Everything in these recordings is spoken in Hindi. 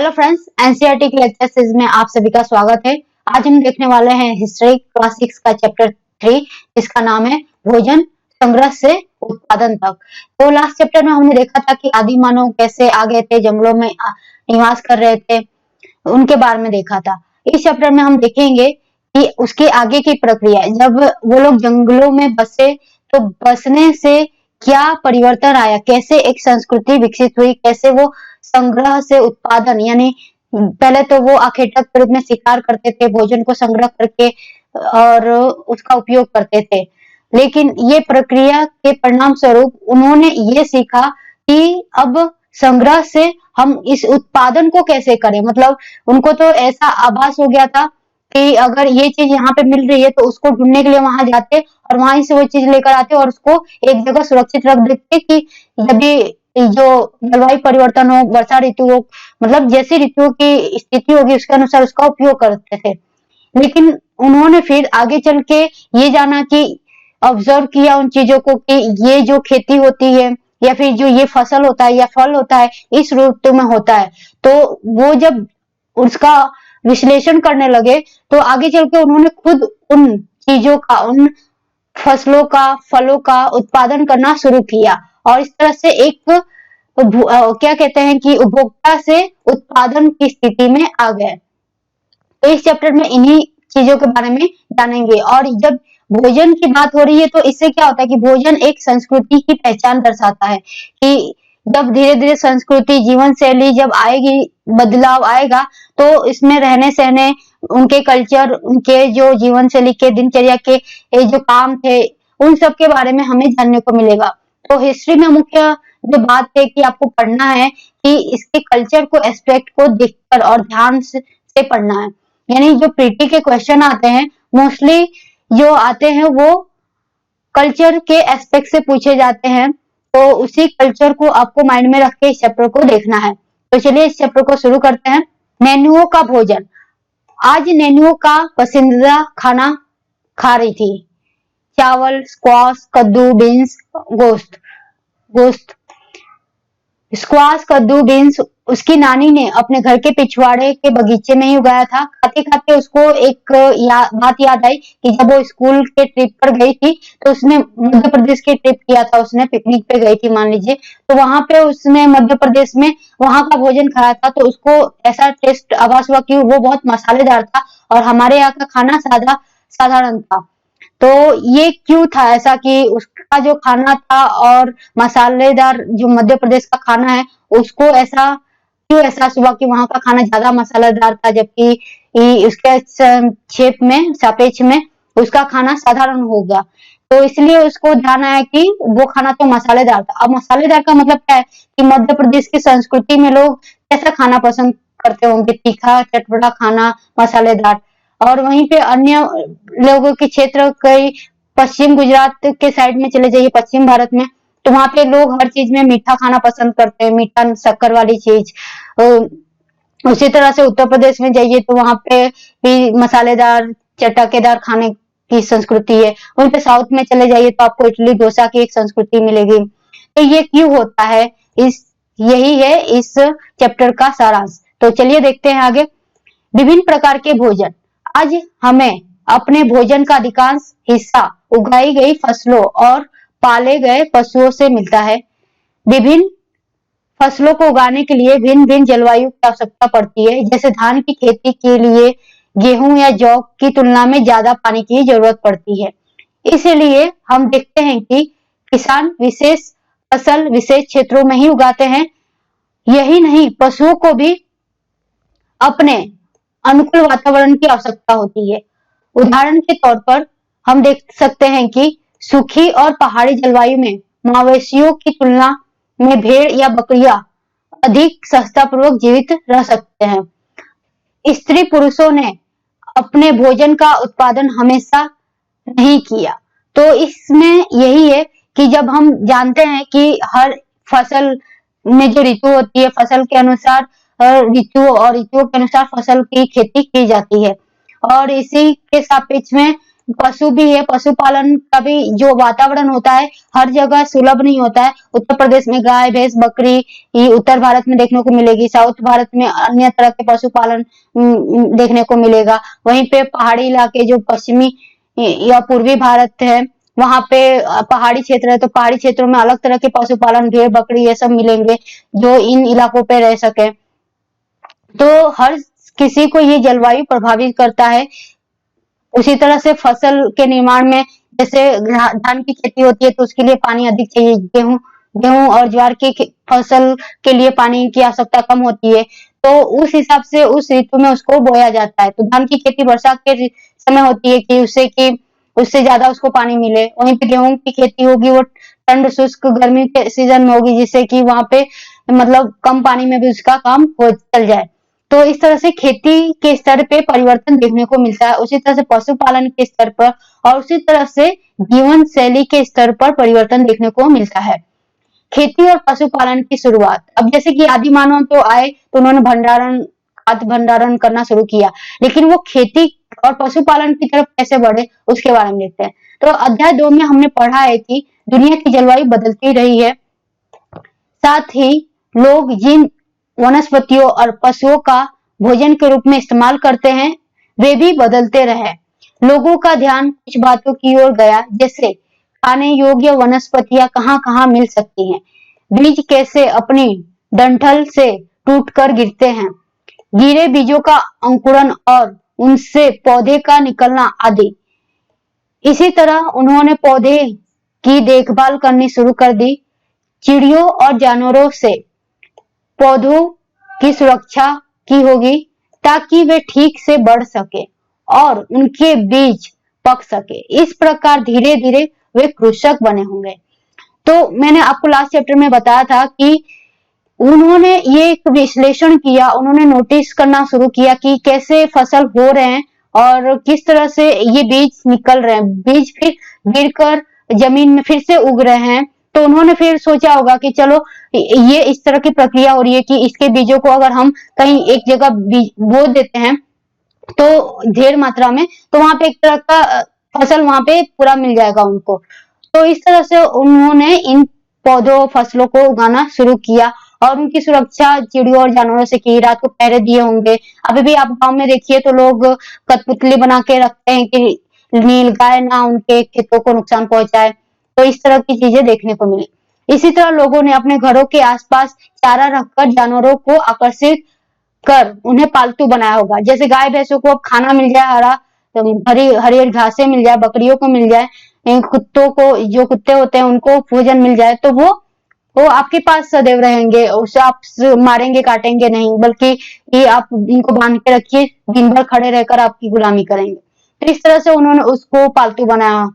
हेलो फ्रेंड्स, एनसीईआरटी के लेक्चर सीरीज में आप सभी का स्वागत है। आज हम देखने वाले हैं हिस्ट्री क्लास 6 का चैप्टर 3, जिसका नाम है भोजन संग्रह से उत्पादन तक। तो लास्ट चैप्टर में हमने देखा था कि आदि मानव कैसे आ गए थे, जंगलों में निवास कर रहे थे, उनके बारे में देखा था। इस चैप्टर में हम देखेंगे कि उसके आगे की प्रक्रिया, जब वो लोग जंगलों में बसे तो बसने से क्या परिवर्तन आया, कैसे एक संस्कृति विकसित हुई, कैसे वो संग्रह से उत्पादन, यानी पहले तो वो आखेटक के रूप में शिकार करते थे, भोजन को संग्रह करके और उसका उपयोग करते थे। लेकिन ये प्रक्रिया के परिणाम स्वरूप उन्होंने ये सीखा कि अब संग्रह से हम इस उत्पादन को कैसे करें। मतलब उनको तो ऐसा आभास हो गया था कि अगर ये चीज यहाँ पे मिल रही है तो उसको ढूंढने के लिए वहां जाते और वहां से वो चीज लेकर आते और उसको एक जगह सुरक्षित रख देते कि जब भी जो जलवायु परिवर्तन हो, वर्षा ऋतु हो, मतलब जैसी ऋतुओं की स्थिति होगी उसके अनुसार उसका उपयोग करते थे। लेकिन उन्होंने फिर आगे चल के ये जाना कि ऑब्जर्व किया उन चीजों को कि ये जो खेती होती है या फिर जो ये फसल होता है या फल होता है इस ऋतु में होता है, तो वो जब उसका विश्लेषण करने लगे तो आगे चल के उन्होंने खुद उन चीजों का, उन फसलों का, फलों का उत्पादन करना शुरू किया और इस तरह से एक क्या कहते हैं कि उपभोक्ता से उत्पादन की स्थिति में आ गए। तो इस चैप्टर में इन्हीं चीजों के बारे में जानेंगे। और जब भोजन की बात हो रही है तो इससे क्या होता है कि भोजन एक संस्कृति की पहचान दर्शाता है कि जब धीरे धीरे संस्कृति, जीवन शैली जब आएगी, बदलाव आएगा, तो इसमें रहने सहने, उनके कल्चर, उनके जो जीवन शैली के, दिनचर्या के जो काम थे, उन सब के बारे में हमें जानने को मिलेगा। तो हिस्ट्री में मुख्य जो बात है कि आपको पढ़ना है कि इसके कल्चर को, एस्पेक्ट को देखकर और ध्यान से पढ़ना है। यानी जो प्रीटी के क्वेश्चन आते हैं, मोस्टली जो आते हैं वो कल्चर के एस्पेक्ट से पूछे जाते हैं, तो उसी कल्चर को आपको माइंड में रख के इस चैप्टर को देखना है। तो चलिए इस चैप्टर को शुरू करते हैं। नैनुओं का भोजन। आज नैनुओं का पसंदीदा खाना खा रही थी, चावल, स्क्वाश, कद्दू, बीन्स, गोश्त। स्क्वाश, कद्दू, बीन्स उसकी नानी ने अपने घर के पिछवाड़े के बगीचे में ही उगाया था। खाते खाते उसको एक बात याद आई कि जब वो स्कूल के ट्रिप पर गई थी तो उसने मध्य प्रदेश की ट्रिप किया था, उसने पिकनिक पे गई थी मान लीजिए, तो वहां पे उसने मध्य प्रदेश में वहां का भोजन खाया था। तो उसको ऐसा टेस्ट आभास हुआ कि वो बहुत मसालेदार था और हमारे यहाँ का खाना साधारण था। तो ये क्यों था ऐसा कि उसका जो खाना था और मसालेदार जो मध्य प्रदेश का खाना है उसको ऐसा क्यों एहसास हुआ कि वहां का खाना ज्यादा मसालेदार था, जबकि उसके शेप में, सापेक्ष में उसका खाना साधारण होगा। तो इसलिए उसको ध्यान आया कि वो खाना तो मसालेदार था। अब मसालेदार का मतलब क्या है कि मध्य प्रदेश की संस्कृति में लोग कैसा खाना पसंद करते होंगे, तीखा, चटपटा खाना, मसालेदार। और वहीं पे अन्य लोगों के क्षेत्र, कई पश्चिम गुजरात के साइड में चले जाइए, पश्चिम भारत में, तो वहां पे लोग हर चीज में मीठा खाना पसंद करते हैं, मीठा शक्कर वाली चीज। उसी तरह से उत्तर प्रदेश में जाइए तो वहां पे भी मसालेदार, चटकेदार खाने की संस्कृति है। वहीं पे साउथ में चले जाइए तो आपको इडली डोसा की एक संस्कृति मिलेगी। तो ये क्यों होता है, यही है इस चैप्टर का सारांश। तो चलिए देखते हैं आगे। विभिन्न प्रकार के भोजन। आज हमें अपने भोजन का अधिकांश हिस्सा उगाई गई फसलों और पाले गए पशुओं से मिलता है। विभिन्न फसलों को उगाने के लिए भिन्न भिन्न जलवायु की आवश्यकता पड़ती है। जैसे धान की खेती के लिए गेहूं या जौ की तुलना में ज्यादा पानी की जरूरत पड़ती है। इसलिए हम देखते हैं कि किसान विशेष फसल विशेष क्षेत्रों में ही उगाते हैं। यही नहीं, पशुओं को भी अपने अनुकूल वातावरण की आवश्यकता होती है। उदाहरण के तौर पर हम देख सकते हैं कि सूखी और पहाड़ी जलवायु में मवेशियों की तुलना में भेड़ या बकरियां अधिक सहजतापूर्वक जीवित रह सकते हैं। स्त्री पुरुषों ने अपने भोजन का उत्पादन हमेशा नहीं किया। तो इसमें यही है कि जब हम जानते हैं कि हर फसल में जो ऋतु होती है, फसल के अनुसार ऋतुओं के अनुसार फसल की खेती की जाती है और इसी के सापेक्ष में पशु भी है। पशुपालन का भी जो वातावरण होता है हर जगह सुलभ नहीं होता है। उत्तर प्रदेश में गाय भैंस बकरी ये उत्तर भारत में देखने को मिलेगी, साउथ भारत में अन्य तरह के पशुपालन देखने को मिलेगा। वहीं पे पहाड़ी इलाके जो पश्चिमी या पूर्वी भारत है वहां पे पहाड़ी क्षेत्र है, तो पहाड़ी क्षेत्रों में अलग तरह के पशुपालन भेड़ बकरी ये सब मिलेंगे जो इन इलाकों पे रह सके। तो हर किसी को ये जलवायु प्रभावित करता है। उसी तरह से फसल के निर्माण में जैसे धान की खेती होती है तो उसके लिए पानी अधिक चाहिए, गेहूं और ज्वार की फसल के लिए पानी की आवश्यकता कम होती है, तो उस हिसाब से उस ऋतु में उसको बोया जाता है। तो धान की खेती वर्षा के समय होती है कि उससे ज्यादा उसको पानी मिले। वहीं पे गेहूं की खेती होगी वो ठंड शुष्क गर्मी के सीजन में होगी जिससे कि वहां पे मतलब कम पानी में भी उसका काम हो चल जाए। तो इस तरह से खेती के स्तर पे परिवर्तन देखने को मिलता है, उसी तरह से पशुपालन के स्तर पर और उसी तरह से जीवन शैली के स्तर पर परिवर्तन देखने को मिलता है। खेती और पशुपालन की शुरुआत, अब जैसे कि आदि मानव तो आए तो उन्होंने खाद्य भंडारण करना शुरू किया, लेकिन वो खेती और पशुपालन की तरफ कैसे बढ़े उसके बारे में देखते हैं। तो अध्याय 2 में हमने पढ़ा है कि दुनिया की जलवायु बदलती रही है, साथ ही लोग जिन वनस्पतियों और पशुओं का भोजन के रूप में इस्तेमाल करते हैं वे भी बदलते रहे। लोगों का ध्यान कुछ बातों की ओर गया, जैसे खाने योग्य वनस्पतियां कहाँ-कहाँ मिल सकती हैं, बीज कैसे अपनी डंठल से टूटकर गिरते हैं, गिरे बीजों का अंकुरण और उनसे पौधे का निकलना आदि। इसी तरह उन्होंने पौधे की देखभाल करनी शुरू कर दी। चिड़ियों और जानवरों से पौधों की सुरक्षा की होगी ताकि वे ठीक से बढ़ सके और उनके बीज पक सके। इस प्रकार धीरे धीरे वे कृषक बने होंगे। तो मैंने आपको लास्ट चैप्टर में बताया था कि उन्होंने ये एक विश्लेषण किया, उन्होंने नोटिस करना शुरू किया कि कैसे फसल हो रहे हैं और किस तरह से ये बीज निकल रहे हैं, बीज फिर गिरकर जमीन में फिर से उग रहे हैं। तो उन्होंने फिर सोचा होगा कि चलो ये इस तरह की प्रक्रिया हो रही है कि इसके बीजों को अगर हम कहीं एक जगह बो देते हैं तो ढेर मात्रा में, तो वहां पे एक तरह का फसल वहां पे पूरा मिल जाएगा उनको। तो इस तरह से उन्होंने इन पौधों फसलों को उगाना शुरू किया और उनकी सुरक्षा चिड़ियों और जानवरों से की। रात को पहरे दिए होंगे। अभी भी आप गांव में देखिए तो लोग कठपुतली बना के रखते हैं कि नीलगाय ना उनके खेतों को नुकसान पहुंचाए। तो इस तरह की चीजें देखने को मिली। इसी तरह लोगों ने अपने घरों के आसपास चारा रखकर जानवरों को आकर्षित कर उन्हें पालतू बनाया होगा। जैसे गाय भैंसों को अब खाना मिल जाए, हरा हरी हरी घासें मिल जाए, बकरियों को मिल जाए, कुत्तों को जो कुत्ते होते हैं उनको भोजन मिल जाए, तो वो आपके पास सदैव रहेंगे, उसे आप मारेंगे काटेंगे नहीं, बल्कि ये आप इनको बांध के रखिए, दिन भर खड़े रहकर आपकी गुलामी करेंगे। तो इस तरह से उन्होंने उसको पालतू बनाया।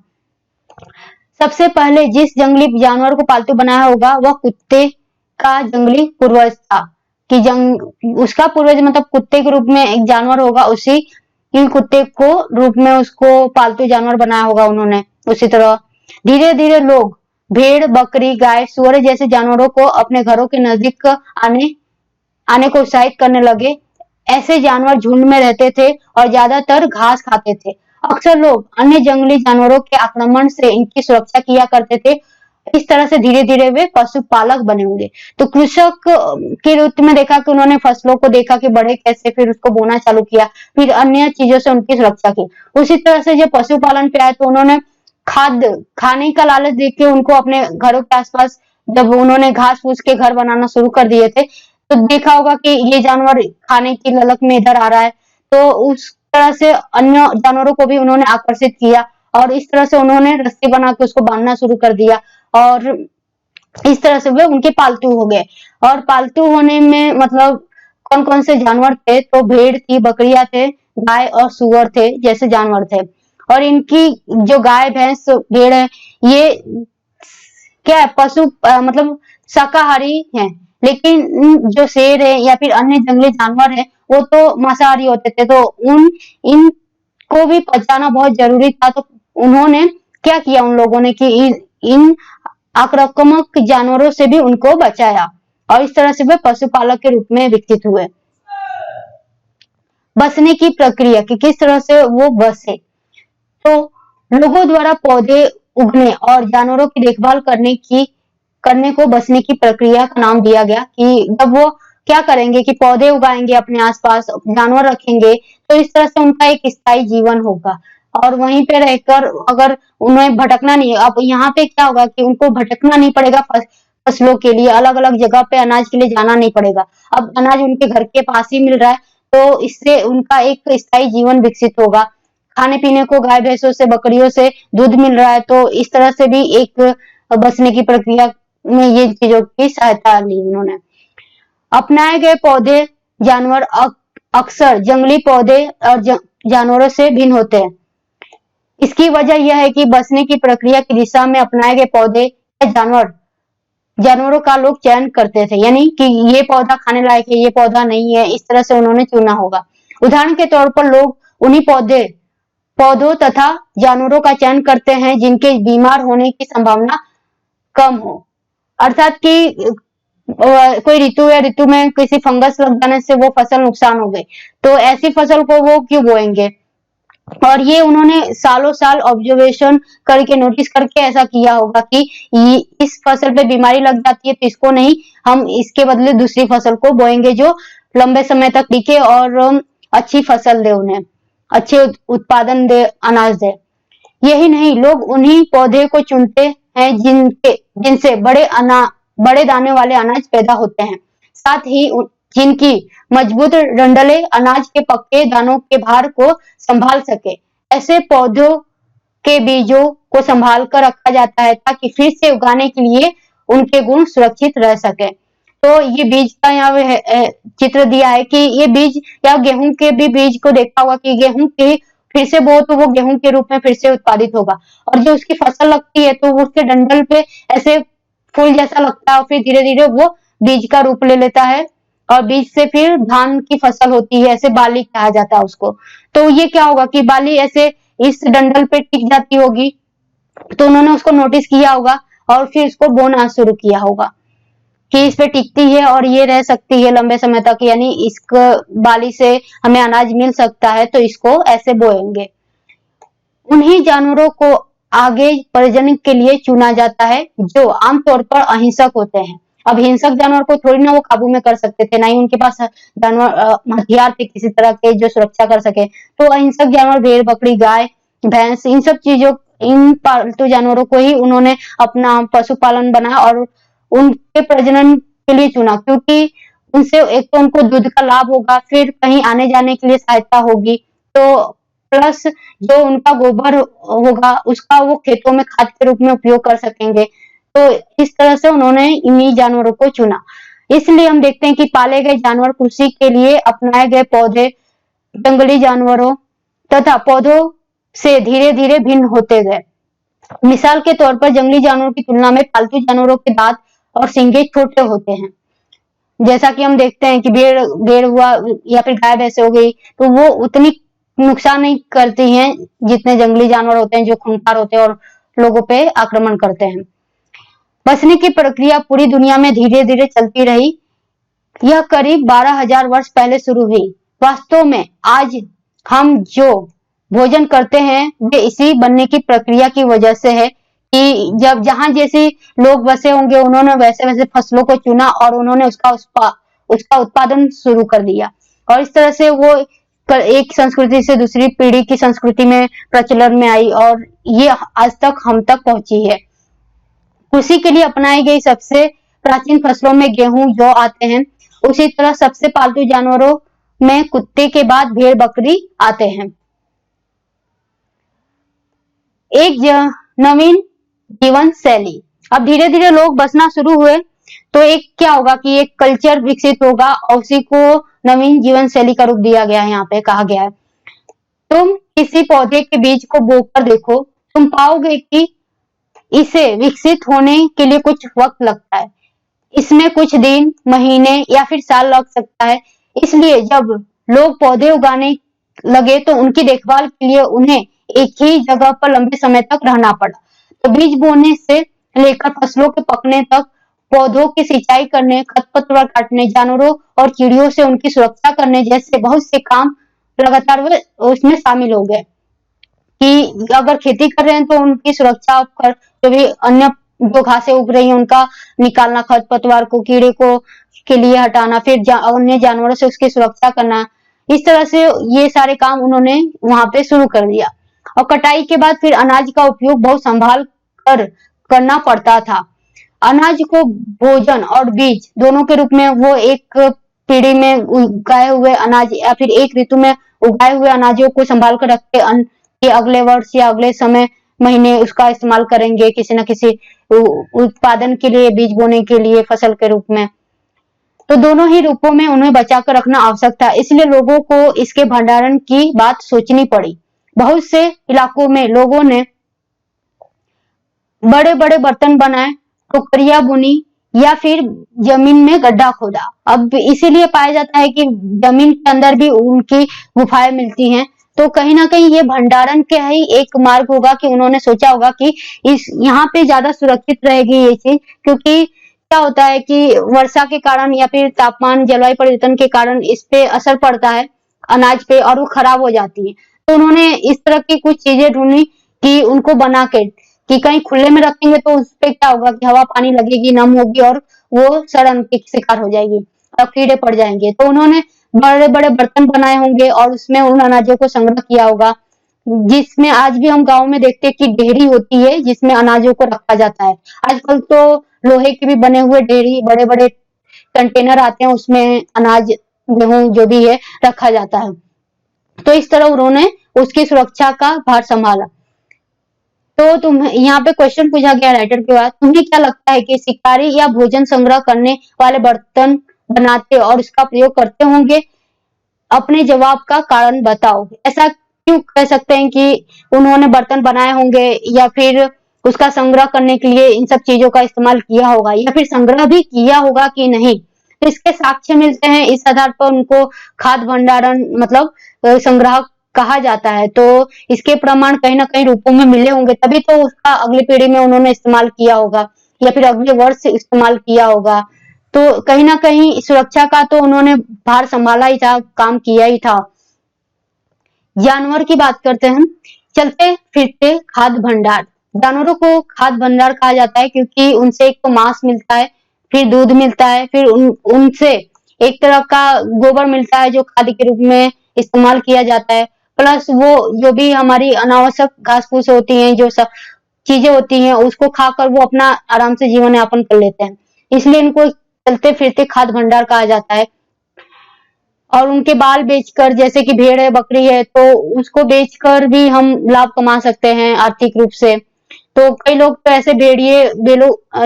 सबसे पहले जिस जंगली जानवर को पालतू बनाया होगा वह कुत्ते का जंगली पूर्वज था कि उसका पूर्वज मतलब कुत्ते के रूप में एक जानवर होगा, उसी कुत्ते को रूप में उसको पालतू जानवर बनाया होगा उन्होंने। उसी तरह धीरे धीरे लोग भेड़ बकरी गाय सुअर जैसे जानवरों को अपने घरों के नजदीक आने को उत्साहित करने लगे। ऐसे जानवर झुंड में रहते थे और ज्यादातर घास खाते थे। अक्सर लोग अन्य जंगली जानवरों के आक्रमण से इनकी सुरक्षा किया करते थे। इस तरह से धीरे धीरे वे पशुपालक बने होंगे। तो कृषक के रूप में देखा कि उन्होंने फसलों को देखा कि बढ़े कैसे, फिर उसको बोना चालू किया, फिर अन्य चीजों से उनकी सुरक्षा की। उसी तरह से जब पशुपालन पे आए तो उन्होंने खाने का लालच देख के उनको अपने घरों के आसपास जब उन्होंने घास फूस के घर बनाना शुरू कर दिए थे तो देखा होगा कि ये जानवर खाने की ललक में इधर आ रहा है, तो उस तरह से अन्य जानवरों को भी उन्होंने आकर्षित किया और इस तरह से उन्होंने रस्सी बना के उसको बांधना शुरू कर दिया और इस तरह से वे उनके पालतू हो गए। और पालतू होने में मतलब कौन कौन से जानवर थे, तो भेड़ थी, बकरियां थे, गाय और सुअर थे जैसे जानवर थे। और इनकी जो गाय भैंस भेड़ है ये क्या है पशु मतलब शाकाहारी हैं, लेकिन जो शेर है या फिर अन्य जंगली जानवर है वो तो मांसाहारी होते थे, तो इनको भी बचाना बहुत जरूरी था। तो उन्होंने क्या किया उन लोगों ने कि इन आक्रामक जानवरों से भी उनको बचाया और इस तरह से वे पशुपालक के रूप में विकसित हुए। बसने की प्रक्रिया कि किस तरह से वो बसे, तो लोगों द्वारा पौधे उगने और जानवरों की देखभाल करने को बसने की प्रक्रिया का नाम दिया गया कि जब वो क्या करेंगे कि पौधे उगाएंगे अपने आसपास, जानवर रखेंगे, तो इस तरह से उनका एक स्थायी जीवन होगा और वहीं पे रहकर अगर उन्हें भटकना नहीं, अब यहाँ पे क्या होगा कि उनको भटकना नहीं पड़ेगा फसलों के लिए, अलग-अलग जगह पे अनाज के लिए जाना नहीं पड़ेगा। अब अनाज उनके घर के पास ही मिल रहा है, तो इससे उनका एक स्थायी जीवन विकसित होगा। खाने-पीने को गाय भैंसों से, बकरियों से दूध मिल रहा है, तो इस तरह से भी एक बचने की प्रक्रिया में ये चीजों की सहायता ली उन्होंने। अपनाए गए पौधे जानवर अक्सर जंगली पौधे और जानवरों से भिन्न होते हैं। इसकी वजह यह है कि बचने की प्रक्रिया की दिशा में अपनाए गए पौधे या जानवरों का लोग चयन करते थे, यानी कि ये पौधा खाने लायक है, ये पौधा नहीं है, इस तरह से उन्होंने चुना होगा। उदाहरण के तौर पर लोग उन्हीं पौधों तथा जानवरों का चयन करते हैं जिनके बीमार होने की संभावना कम हो, अर्थात कि कोई ऋतु या ऋतु में किसी फंगस लग जाने से वो फसल नुकसान हो गई, तो ऐसी फसल को वो क्यों बोएंगे। और ये उन्होंने सालों साल ऑब्जर्वेशन करके नोटिस करके ऐसा किया होगा कि इस फसल पे बीमारी लग जाती है तो इसको नहीं, हम इसके बदले दूसरी फसल को बोएंगे जो लंबे समय तक टिके और अच्छी फसल दे, उन्हें अच्छे उत्पादन दे, अनाज दे। यही नहीं, लोग उन्हीं पौधे को चुनते हैं जिनसे बड़े दाने वाले अनाज पैदा होते हैं, साथ ही जिनकी मजबूत डंडलें अनाज के पक्के दानों के भार को संभाल सके। ऐसे पौधों के बीजों को संभाल कर रखा जाता है ताकि फिर से उगाने के लिए उनके गुण सुरक्षित रह सके। तो ये बीज का यहाँ चित्र दिया है कि ये बीज या गेहूं के भी बीज को देखा होगा कि गेहूं के फिर से बो तो वो गेहूं के रूप में फिर से उत्पादित होगा और जो उसकी फसल लगती है तो वो उसके डंडल पे ऐसे फूल जैसा लगता है और फिर धीरे धीरे वो बीज का रूप ले लेता है और बीज से फिर धान की फसल होती है, ऐसे बाली कहा जाता है उसको। तो ये क्या होगा कि बाली ऐसे इस डंडल पे टिक जाती होगी, तो उन्होंने उसको नोटिस किया होगा और फिर इसको बोना शुरू किया होगा कि इस पे टिकती है और ये रह सकती है लंबे समय तक, यानी इस बाली से हमें अनाज मिल सकता है, तो इसको ऐसे बोएंगे। उन्हीं जानवरों को आगे प्रजनन के लिए चुना जाता है जो आमतौर पर अहिंसक होते हैं। अब हिंसक जानवर को थोड़ी ना वो काबू में कर सकते थे, ना ही उनके पास जानवर हथियार थे किसी तरह के जो सुरक्षा कर सके, तो अहिंसक जानवर भेड़, बकरी, गाय, भैंस, इन पालतू जानवरों को ही उन्होंने अपना पशुपालन बनाया और उनके प्रजनन के लिए चुना, क्योंकि उनसे एक तो उनको दूध का लाभ होगा, फिर कहीं आने जाने के लिए सहायता होगी, तो प्लस जो उनका गोबर होगा उसका वो खेतों में खाद के रूप में उपयोग कर सकेंगे। तो इस तरह से उन्होंने इन्हीं जानवरों को चुना। इसलिए हम देखते हैं कि पाले गए जानवर कृषि के लिए अपनाए गए पौधे जंगली जानवरों तथा पौधों से धीरे धीरे भिन्न होते गए। मिसाल के तौर पर जंगली जानवरों की तुलना में पालतू जानवरों के दांत और सींगे छोटे होते हैं। जैसा कि हम देखते हैं कि भेड़ हुआ या फिर गाय भैंस हो गई, तो वो उतनी नुकसान नहीं करती हैं जितने जंगली जानवर होते हैं जो खूंखार होते हैं और लोगों पे आक्रमण करते हैं। बचने की प्रक्रिया पूरी दुनिया में धीरे धीरे चलती रही। यह करीब 12,000 वर्ष पहले शुरू हुई। वास्तव में आज हम जो भोजन करते हैं वे इसी बनने की प्रक्रिया की वजह से है कि जब जहां जैसे लोग बसे होंगे उन्होंने वैसे वैसे फसलों को चुना और उन्होंने उसका उत्पादन शुरू कर दिया और इस तरह से वो एक संस्कृति से दूसरी पीढ़ी की संस्कृति में प्रचलन में आई और ये आज तक हम तक पहुंची है। कृषि के लिए अपनाई गई सबसे प्राचीन फसलों में गेहूं, जौ आते हैं। उसी तरह सबसे पालतू जानवरों में कुत्ते के बाद भेड़, बकरी आते हैं। एक नवीन जीवन शैली। अब धीरे धीरे लोग बसना शुरू हुए तो एक क्या होगा कि एक कल्चर विकसित होगा और उसी को नवीन जीवन शैली का रूप दिया गया है। यहाँ पे कहा गया है तुम किसी पौधे के बीज को बोकर देखो, तुम पाओगे कि इसे विकसित होने के लिए कुछ वक्त लगता है। इसमें कुछ दिन, महीने या फिर साल लग सकता है। इसलिए जब लोग पौधे उगाने लगे तो उनकी देखभाल के लिए उन्हें एक ही जगह पर लंबे समय तक रहना पड़ा। तो बीज बोने से लेकर फसलों के पकने तक, पौधों की सिंचाई करने, खरपतवार काटने, जानवरों और चिड़ियों से उनकी सुरक्षा करने जैसे बहुत से काम लगातार उसमें शामिल हो गए। कि अगर खेती कर रहे हैं तो उनकी सुरक्षा कर, जो भी अन्य जो घासें उग रही हैं उनका निकालना, खरपतवार को, कीड़े को के लिए हटाना, फिर अन्य जानवरों से उसकी सुरक्षा करना। इस तरह से ये सारे काम उन्होंने वहां पे शुरू कर दिया। और कटाई के बाद फिर अनाज का उपयोग बहुत संभाल कर करना पड़ता था। अनाज को भोजन और बीज दोनों के रूप में, वो एक पीढ़ी में उगाए हुए अनाज या फिर एक ऋतु में उगाए हुए अनाजों को संभाल कर रखते कि अगले वर्ष या अगले समय महीने उसका इस्तेमाल करेंगे किसी न किसी उत्पादन के लिए, बीज बोने के लिए, फसल के रूप में। तो दोनों ही रूपों में उन्हें बचा कर रखना आवश्यक था, इसलिए लोगों को इसके भंडारण की बात सोचनी पड़ी। बहुत से इलाकों में लोगों ने बड़े बड़े बर्तन बनाए, टोकरियां बुनी या फिर जमीन में गड्ढा खोदा। अब इसीलिए पाया जाता है कि जमीन के अंदर भी उनकी गुफाएं मिलती हैं। तो कहीं ना कहीं ये भंडारण का ही एक मार्ग होगा कि उन्होंने सोचा होगा कि इस यहाँ पे ज्यादा सुरक्षित रहेगी ये चीज, क्योंकि क्या होता है कि वर्षा के कारण या फिर तापमान, जलवायु परिवर्तन के कारण इस पे असर पड़ता है अनाज पे और वो खराब हो जाती है। तो उन्होंने इस तरह की कुछ चीजें ढूंढी कि उनको बना के, कि कहीं खुले में रखेंगे तो उस पे क्या होगा कि हवा पानी लगेगी, नम होगी और वो सड़न के शिकार हो जाएगी और कीड़े पड़ जाएंगे। तो उन्होंने बड़े बड़े बर्तन बनाए होंगे और उसमें उन अनाजों को संग्रह किया होगा, जिसमें आज भी हम गांव में देखते हैं कि ढेरी होती है जिसमें अनाजों को रखा जाता है। आजकल तो लोहे के भी बने हुए ढेरी, बड़े बड़े कंटेनर आते हैं, उसमें अनाज, गेहूं जो भी है रखा जाता है। तो इस तरह उन्होंने उसकी सुरक्षा का भार संभाला। तो तुम यहाँ पे क्वेश्चन पूछा गया राइटर के बाद, तुम्हें क्या लगता है कि शिकारी या भोजन संग्रह करने वाले बर्तन बनाते और इसका प्रयोग करते होंगे? अपने जवाब का कारण बताओ। ऐसा क्यों कह सकते हैं कि उन्होंने बर्तन बनाए होंगे या फिर उसका संग्रह करने के लिए इन सब चीजों का इस्तेमाल किया होगा, या फिर संग्रह भी किया होगा कि नहीं? तो इसके साक्ष्य मिलते हैं, इस आधार पर उनको खाद्य भंडारण मतलब संग्रह कहा जाता है। तो इसके प्रमाण कहीं ना कहीं रूपों में मिले होंगे, तभी तो उसका अगली पीढ़ी में उन्होंने इस्तेमाल किया होगा या फिर अगले वर्ष इस्तेमाल किया होगा। तो कहीं ना कहीं सुरक्षा का तो उन्होंने भार संभाला ही था, काम किया ही था। जानवर की बात करते हैं। चलते फिरते खाद्य भंडार। जानवरों को खाद्य भंडार कहा जाता है क्योंकि उनसे एक तो मांस मिलता है, फिर दूध मिलता है, फिर उनसे एक तरह का गोबर मिलता है जो खाद्य के रूप में इस्तेमाल किया जाता है। प्लस वो जो भी हमारी अनावश्यक घास फूस होती हैं, जो सब चीजें होती हैं, उसको खाकर वो अपना आराम से जीवन यापन कर लेते हैं, इसलिए इनको चलते फिरते खाद्य भंडार कहा जाता है। और उनके बाल बेचकर, जैसे कि भेड़ है, बकरी है, तो उसको बेचकर भी हम लाभ कमा सकते हैं आर्थिक रूप से। तो कई लोग तो ऐसे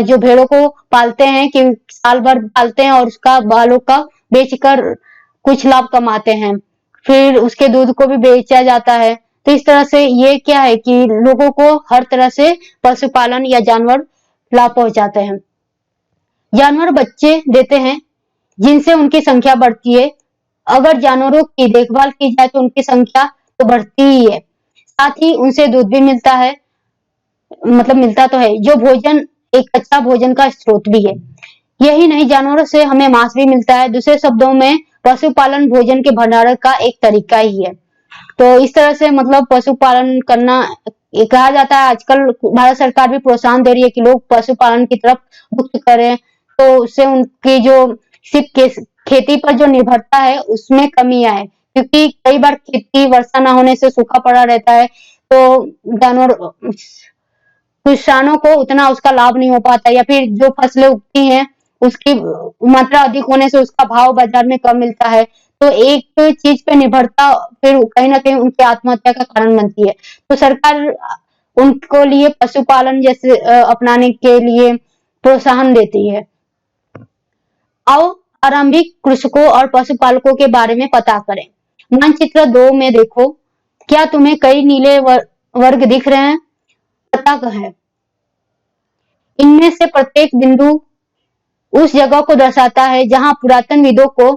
जो भेड़ों को पालते हैं कि साल भर पालते हैं और उसका बालों का बेचकर कुछ लाभ कमाते हैं, फिर उसके दूध को भी बेचा जाता है। तो इस तरह से ये क्या है कि लोगों को हर तरह से पशुपालन या जानवर लाभ पहुंचाते हैं। जानवर बच्चे देते हैं जिनसे उनकी संख्या बढ़ती है। अगर जानवरों की देखभाल की जाए तो उनकी संख्या तो बढ़ती ही है, साथ ही उनसे दूध भी मिलता है, मतलब मिलता तो है, जो भोजन एक अच्छा भोजन का स्रोत भी है। यही नहीं, जानवरों से हमें मांस भी मिलता है। दूसरे शब्दों में पशुपालन भोजन के भंडारण का एक तरीका ही है। तो इस तरह से मतलब पशुपालन करना कहा जाता है। आजकल भारत सरकार भी प्रोत्साहन दे रही है कि लोग पशुपालन की तरफ रुख करें, तो उससे उनकी जो सिर्फ खेती पर जो निर्भरता है उसमें कमी आए, क्योंकि कई बार खेती वर्षा न होने से सूखा पड़ा रहता है, तो जानवर किसानों को उतना उसका लाभ नहीं हो पाता, या फिर जो फसलें उगती हैं उसकी मात्रा अधिक होने से उसका भाव बाजार में कम मिलता है। तो एक चीज पे निर्भरता फिर कहीं ना कहीं उनकी आत्महत्या का कारण बनती है। तो सरकार उनको लिए पशुपालन जैसे अपनाने के लिए प्रोत्साहन देती है। आओ आरंभिक कृषकों और पशुपालकों के बारे में पता करें। मानचित्र 2 में देखो, क्या तुम्हें कई नीले वर्ग दिख रहे हैं? पता है, इनमें से प्रत्येक बिंदु उस जगह को दर्शाता है जहां पुरातनविदों को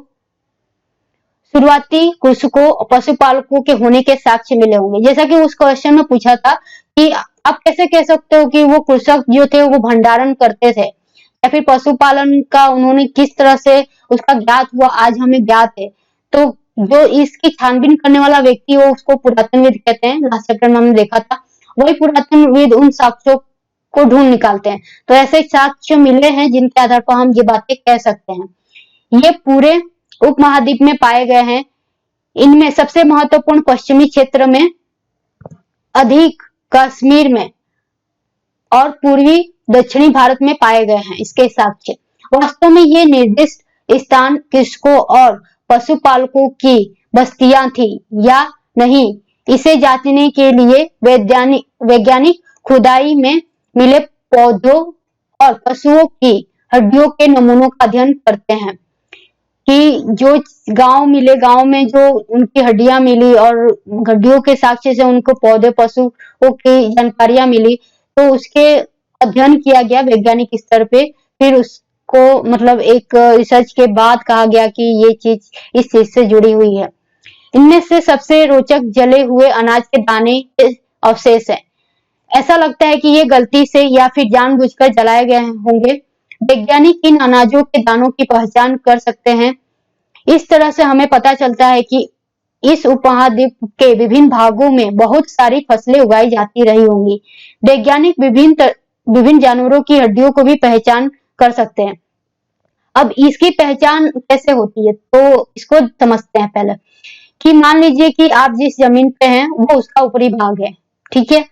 शुरुआती कृषकों और पशुपालकों के होने के साक्ष्य मिले होंगे। जैसा कि उस क्वेश्चन में पूछा था कि आप कैसे कह सकते हो कि वो कृषक जो थे वो भंडारण करते थे, या फिर पशुपालन का उन्होंने किस तरह से उसका ज्ञात हुआ, आज हमें ज्ञात है। तो जो इसकी छानबीन करने वाला व्यक्ति हो उसको पुरातनविद कहते हैं। लास्ट चैप्टर में हमने देखा था, वही पुरातनविद उन साक्ष्यों को ढूंढ निकालते हैं। तो ऐसे साक्ष्य मिले हैं जिनके आधार पर हम ये बातें कह सकते हैं। ये पूरे उपमहाद्वीप में पाए गए हैं। इनमें सबसे महत्वपूर्ण पश्चिमी क्षेत्र में अधिक, कश्मीर में और पूर्वी दक्षिणी भारत में पाए गए हैं इसके साक्ष्य। वास्तव में ये निर्दिष्ट स्थान कृषकों और पशुपालकों की बस्तियां थी या नहीं, इसे जांचने के लिए वैज्ञानिक खुदाई में मिले पौधों और पशुओं की हड्डियों के नमूनों का अध्ययन करते हैं कि जो गांव मिले, गांव में जो उनकी हड्डियां मिली और हड्डियों के साक्ष्य से उनको पौधे पशुओं की जानकारियां मिली, तो उसके अध्ययन किया गया वैज्ञानिक स्तर पे। फिर उसको मतलब एक रिसर्च के बाद कहा गया कि ये चीज इस चीज से जुड़ी हुई है। इनमें से सबसे रोचक जले हुए अनाज के दाने के अवशेष है। ऐसा लगता है कि ये गलती से या फिर जानबूझकर जलाए गए होंगे। वैज्ञानिक इन अनाजों के दानों की पहचान कर सकते हैं। इस तरह से हमें पता चलता है कि इस उपमहाद्वीप के विभिन्न भागों में बहुत सारी फसलें उगाई जाती रही होंगी। वैज्ञानिक विभिन्न जानवरों की हड्डियों को भी पहचान कर सकते हैं। अब इसकी पहचान कैसे होती है तो इसको समझते हैं पहले। कि मान लीजिए कि आप जिस जमीन पे हैं वो उसका ऊपरी भाग है, ठीक है।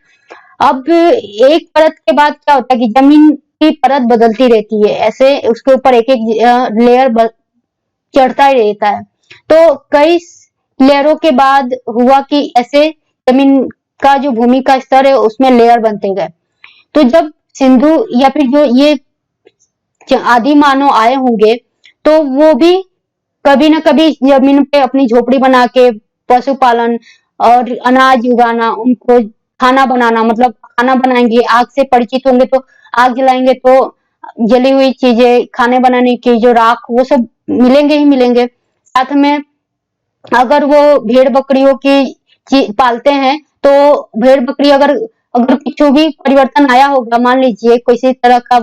अब एक परत के बाद क्या होता है कि जमीन की परत बदलती रहती है, ऐसे उसके ऊपर एक एक लेयर चढ़ता ही रहता है। तो कई लेयरों के बाद हुआ कि ऐसे जमीन का जो भूमि का स्तर है उसमें लेयर बनते गए। तो जब सिंधु या फिर जो ये आदि मानव आए होंगे तो वो भी कभी ना कभी जमीन पे अपनी झोपड़ी बना के पशुपालन और अनाज उगाना, उनको खाना बनाना, मतलब खाना बनाएंगे, आग से परिचित होंगे तो आग जलाएंगे तो जली हुई चीजें, खाने बनाने की जो राख, वो सब मिलेंगे ही मिलेंगे। साथ में अगर वो भेड़ बकरियों की पालते हैं तो भेड़ बकरी अगर कुछ भी परिवर्तन आया होगा, मान लीजिए किसी तरह का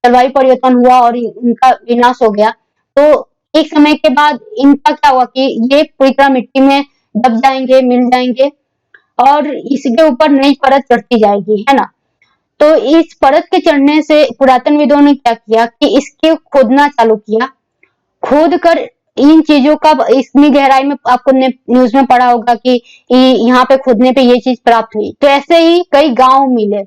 जलवायु परिवर्तन हुआ और इनका विनाश हो गया, तो एक समय के बाद इनका क्या हुआ कि ये पूरी तरह मिट्टी में दब जाएंगे, मिल जाएंगे और इसके ऊपर नई परत चढ़ती जाएगी, है ना। तो इस परत के चढ़ने से पुरातनविदों ने क्या किया कि इसके खोदना चालू किया। खोद कर इन चीजों का इतनी गहराई में, आपको न्यूज में पढ़ा होगा कि यहाँ पे खोदने पे ये चीज प्राप्त हुई। तो ऐसे ही कई गांव मिले।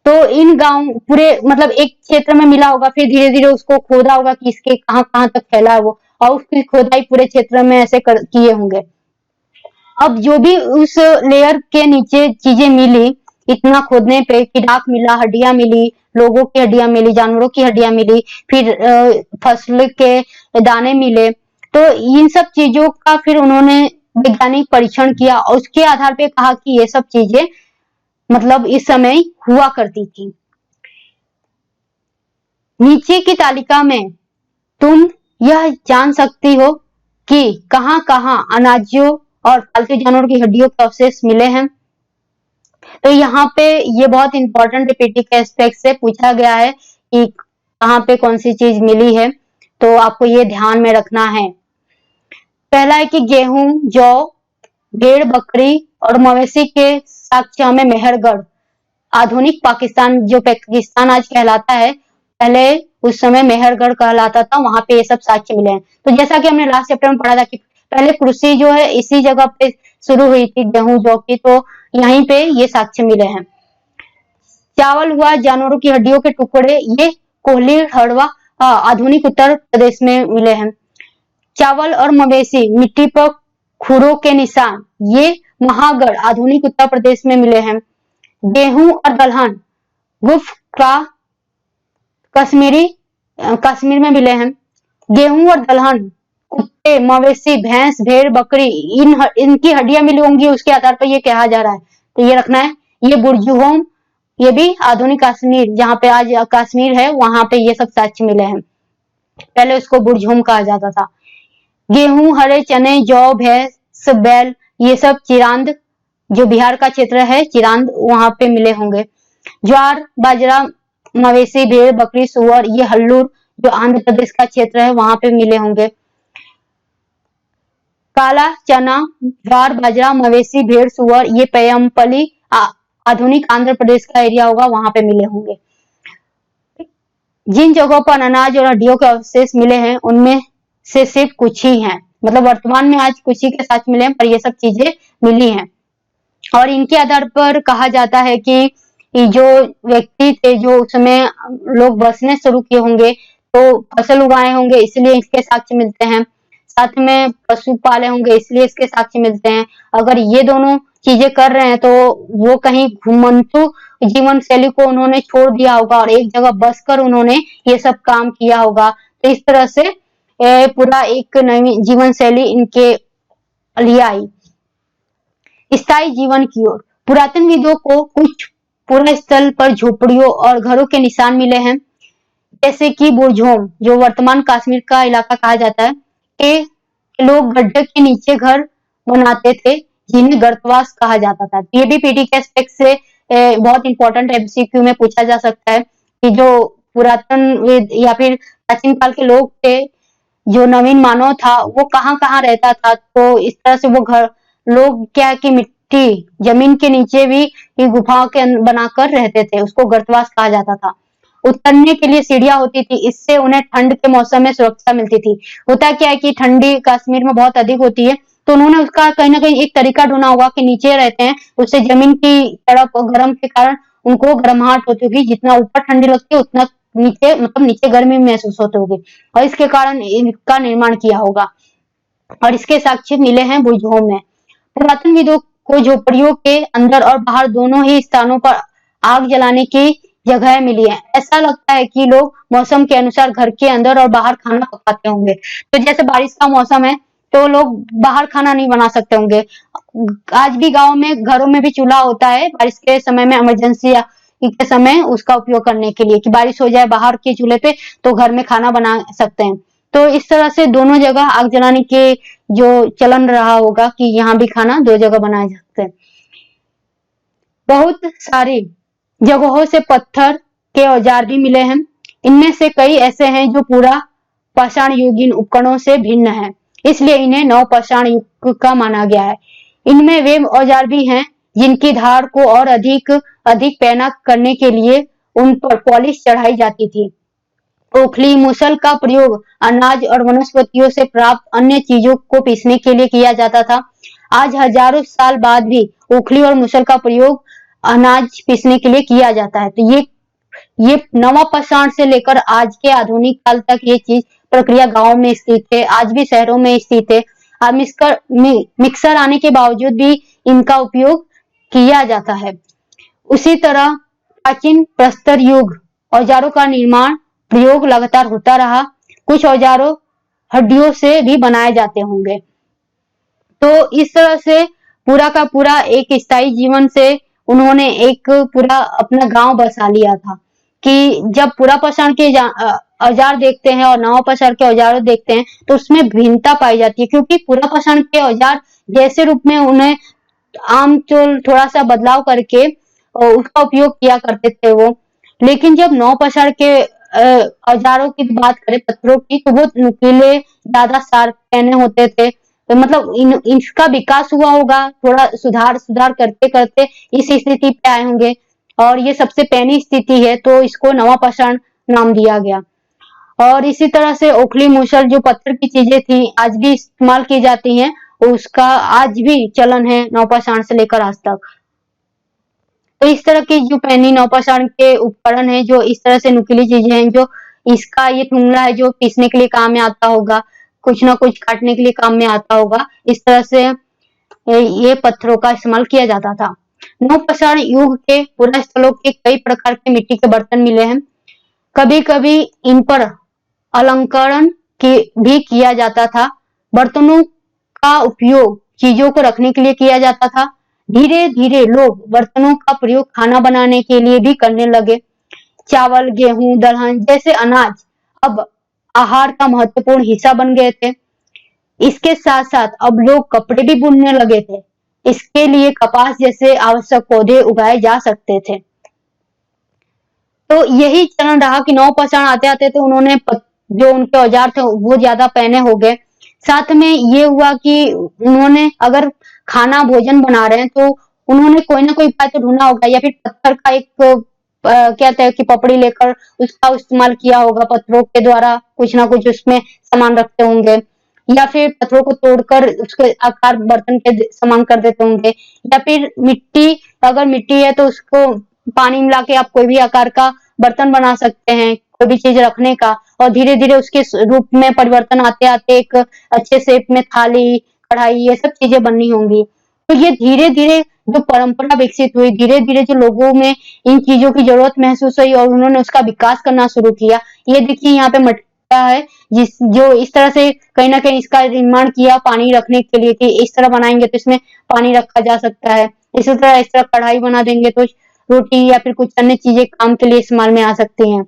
तो इन गांव पूरे मतलब एक क्षेत्र में मिला होगा, फिर धीरे धीरे उसको खोदा होगा कि इसके कहाँ कहाँ तक फैला है वो, और उसकी खोदाई पूरे क्षेत्र में ऐसे किए होंगे। अब जो भी उस लेयर के नीचे चीजें मिली, इतना खोदने पे कि राख मिला, हड्डियां मिली, लोगों की हड्डियां मिली, जानवरों की हड्डियां मिली, फिर फसल के दाने मिले। तो इन सब चीजों का फिर उन्होंने वैज्ञानिक परीक्षण किया और उसके आधार पे कहा कि ये सब चीजें मतलब इस समय हुआ करती थी। नीचे की तालिका में तुम यह जान सकती हो कि कहां कहां अनाजों और पालतू जानवरों की हड्डियों के अवशेष मिले हैं। तो यहाँ पे ये बहुत इंपॉर्टेंट रिपीटिंग एस्पेक्ट से पूछा गया है कि कहाँ पे कौन सी चीज मिली है, तो आपको ये ध्यान में रखना है। पहला है कि गेहूं, जौ, भेड़ बकरी और मवेशी के साक्ष्य हमें मेहरगढ़, आधुनिक पाकिस्तान, जो पाकिस्तान आज कहलाता है, पहले उस समय मेहरगढ़ कहलाता था, वहां पे ये सब साक्ष्य मिले हैं। तो जैसा कि हमने लास्ट चैप्टर में पढ़ा था कि पहले कृषि जो है इसी जगह पे शुरू हुई थी, गेहूं जौ की, तो यहीं पे ये साक्ष्य मिले हैं। चावल हुआ, जानवरों की हड्डियों के टुकड़े, ये कोहली हड़वा आधुनिक उत्तर प्रदेश में मिले हैं। चावल और मवेशी, मिट्टी पर खुरों के निशान, ये महागढ़ आधुनिक उत्तर प्रदेश में मिले हैं। गेहूं और दलहन, गुफ का कश्मीर में मिले हैं। गेहूं और दलहन, कुत्ते, मवेशी, भैंस, भेड़, बकरी, इनकी हड्डियां मिली होंगी, उसके आधार पर ये कहा जा रहा है, तो ये रखना है। ये बुर्जुहोम, ये भी आधुनिक कश्मीर, जहाँ पे आज कश्मीर है, वहां पे ये सब साक्ष्य मिले हैं। पहले उसको बुर्जुहोम कहा जाता था। गेहूं, हरे चने, जौ, भैंस, बैल, ये सब चिरांद, जो बिहार का क्षेत्र है, चिरांद, वहां पे मिले होंगे। ज्वार, बाजरा, मवेशी, भेड़, बकरी, सुअर, ये हल्लूर, जो आंध्र प्रदेश का क्षेत्र है, वहां पे मिले होंगे। काला चना, ज्वार, बाजरा, मवेशी, भेड़, सुअर, ये पेयमपली आधुनिक आंध्र प्रदेश का एरिया होगा, वहां पे मिले होंगे। जिन जगहों पर अनाज और हड्डियों के अवशेष मिले हैं उनमें से सिर्फ कुछ ही हैं, मतलब वर्तमान में आज कुछ ही के साथ मिले हैं, पर ये सब चीजें मिली हैं। और इनके आधार पर कहा जाता है कि जो व्यक्ति थे, जो उस समय लोग बसने शुरू किए होंगे, तो फसल उगाए होंगे, इसलिए इसके साक्ष्य मिलते हैं। साथ में पशु पाले होंगे, इसलिए इसके साक्ष्य मिलते हैं। अगर ये दोनों चीजें कर रहे हैं तो वो कहीं घुमंतु जीवन शैली को उन्होंने छोड़ दिया होगा और एक जगह बसकर उन्होंने ये सब काम किया होगा। तो इस तरह से पूरा एक नई जीवन शैली इनके लिए आई। स्थायी जीवन की ओर पुरातनविदों को कुछ पूर्ण स्थल पर झोपड़ियों और घरों के निशान मिले हैं, जैसे कि बुरझोम, जो वर्तमान कश्मीर का इलाका कहा जाता है, के लोग गड्ढे के नीचे घर बनाते थे, जिन्हें गर्तवास कहा जाता था। ये भी पीटी के एस्पेक्ट से बहुत इंपॉर्टेंट एमसीक्यू में पूछा जा सकता है कि जो पुरातन या फिर प्राचीन काल के लोग थे, जो नवीन मानव था, वो कहाँ-कहाँ रहता था। तो इस तरह से वो घर लोग क्या कि मिट्टी जमीन के नीचे भी गुफाओं के बनाकर रहते थे, उसको गर्तवास कहा जाता था। उतरने के लिए सीढ़ियां होती थी, इससे उन्हें ठंड के मौसम में सुरक्षा मिलती थी। होता क्या है कि ठंडी कश्मीर में बहुत अधिक होती है, तो उन्होंने उसका कहीं ना कहीं एक तरीका ढूंढा होगा कि नीचे रहते हैं, उससे जमीन की तरफ गर्म के कारण उनको गर्माहट होती होगी, जितना ऊपर ठंडी लगती है उतना नीचे मतलब नीचे गर्मी महसूस होती होगी, और इसके कारण इनका निर्माण किया होगा। और इसके साक्ष्य मिले हैं बुरझोम में। पुरातनविदों को झोपड़ियों के अंदर और बाहर दोनों ही स्थानों पर आग जलाने की जगह मिली है। ऐसा लगता है कि लोग मौसम के अनुसार घर के अंदर और बाहर खाना पकाते होंगे। तो जैसे बारिश का मौसम है तो लोग बाहर खाना नहीं बना सकते होंगे। आज भी गांव में घरों में भी चूल्हा होता है, बारिश के समय में इमरजेंसी के समय उसका उपयोग करने के लिए कि बारिश हो जाए बाहर के चूल्हे पे तो घर में खाना बना सकते हैं। तो इस तरह से दोनों जगह आग जलाने के जो चलन रहा होगा कि यहाँ भी खाना दो जगह बनाया जा सकता है। बहुत सारी जगहों से पत्थर के औजार भी मिले हैं। इनमें से कई ऐसे हैं जो पूरा पाषाण युगीन उपकरणों से भिन्न है, इसलिए इन्हें नव पाषाण युग का माना गया है। इनमें वे औजार भी हैं जिनकी धार को और अधिक पैना करने के लिए उन पर पॉलिश चढ़ाई जाती थी। ओखली मूसल का प्रयोग अनाज और वनस्पतियों से प्राप्त अन्य चीजों को पीसने के लिए किया जाता था। आज हजारों साल बाद भी ओखली और मूसल का प्रयोग अनाज पीसने के लिए किया जाता है। तो ये नवापाषाण से लेकर आज के आधुनिक काल तक ये चीज प्रक्रिया गांव में स्थित है, आज भी शहरों में स्थित है। अब मिक्सर आने के बावजूद भी इनका उपयोग किया जाता है। उसी तरह प्राचीन प्रस्तर युग औजारों का निर्माण प्रयोग लगातार होता रहा। कुछ औजारों हड्डियों से भी बनाए जाते होंगे। तो इस तरह से पूरा का पूरा एक स्थायी जीवन से उन्होंने एक पूरा अपना गांव बसा लिया था कि जब पुरापाषाण के औजार देखते हैं और नवापाषाण के औजार देखते हैं तो उसमें भिन्नता पाई जाती है, क्योंकि पुरापाषाण के औजार जैसे रूप में उन्हें आमतौर थोड़ा सा बदलाव करके उसका उपयोग किया करते थे वो, लेकिन जब नवपाषाण के औजारों की बात करें पत्थरों की, तो वो नुकीले ज्यादा शार्प पैने होते थे। तो मतलब इनका विकास हुआ होगा, थोड़ा सुधार करते करते इस स्थिति पे आए होंगे और ये सबसे पैनी स्थिति है तो इसको नवापाषाण नाम दिया गया। और इसी तरह से ओखली मूसल जो पत्थर की चीजें थी आज भी इस्तेमाल की जाती हैं, उसका आज भी चलन है नवपाषाण से लेकर आज तक। तो इस तरह की जो पैनी नवपाषाण के उपकरण है, जो इस तरह से नुकीली चीजें हैं, जो इसका ये ठुंगला है जो पीसने के लिए काम में आता होगा, कुछ ना कुछ काटने के लिए काम में आता होगा, इस तरह से ये पत्थरों का इस्तेमाल किया जाता था। नवपाषाण युग के पुरा स्थलों के कई प्रकार के मिट्टी के बर्तन मिले हैं। कभी कभी इन पर अलंकरण भी किया जाता था। बर्तनों का उपयोग चीजों को रखने के लिए किया जाता था। धीरे धीरे लोग बर्तनों का प्रयोग खाना बनाने के लिए भी करने लगे। चावल, गेहूं, दलहन जैसे अनाज अब आहार का महत्वपूर्ण हिस्सा बन गए थे। इसके साथ साथ अब लोग कपड़े भी बुनने लगे थे। इसके लिए कपास जैसे आवश्यक पौधे उगाए जा सकते थे। तो यही चलन रहा कि नवपाषाण आते आते तो उन्होंने जो उनके औजार थे वो ज्यादा पहने हो गए। साथ में ये हुआ कि उन्होंने अगर खाना भोजन बना रहे हैं तो उन्होंने कोई ना कोई उपाय तो ढूंढना होगा, या फिर पत्थर का एक कहते हैं कि पपड़ी लेकर उसका इस्तेमाल किया होगा, पत्थरों के द्वारा कुछ ना कुछ उसमें सामान रखते होंगे, या फिर पत्थरों को तोड़कर उसके आकार बर्तन के समान कर देते होंगे, या फिर मिट्टी, अगर मिट्टी है तो उसको पानी मिला के आप कोई भी आकार का बर्तन बना सकते हैं, कोई भी चीज रखने का, और धीरे धीरे उसके रूप में परिवर्तन आते आते एक अच्छे शेप में थाली, कढ़ाई, ये सब चीजें बननी होंगी। तो ये धीरे धीरे जो परंपरा विकसित हुई, धीरे धीरे जो लोगों में इन चीजों की जरूरत महसूस हुई और उन्होंने उसका विकास करना शुरू किया। ये देखिए यहाँ पे मटका है, जो इस तरह से कहीं ना कहीं इसका निर्माण किया पानी रखने के लिए, कि इस तरह बनाएंगे तो इसमें पानी रखा जा सकता है। इसी तरह इस तरह कढ़ाई बना देंगे तो रोटी या फिर कुछ अन्य चीजें काम के लिए इस्तेमाल में आ सकती हैं।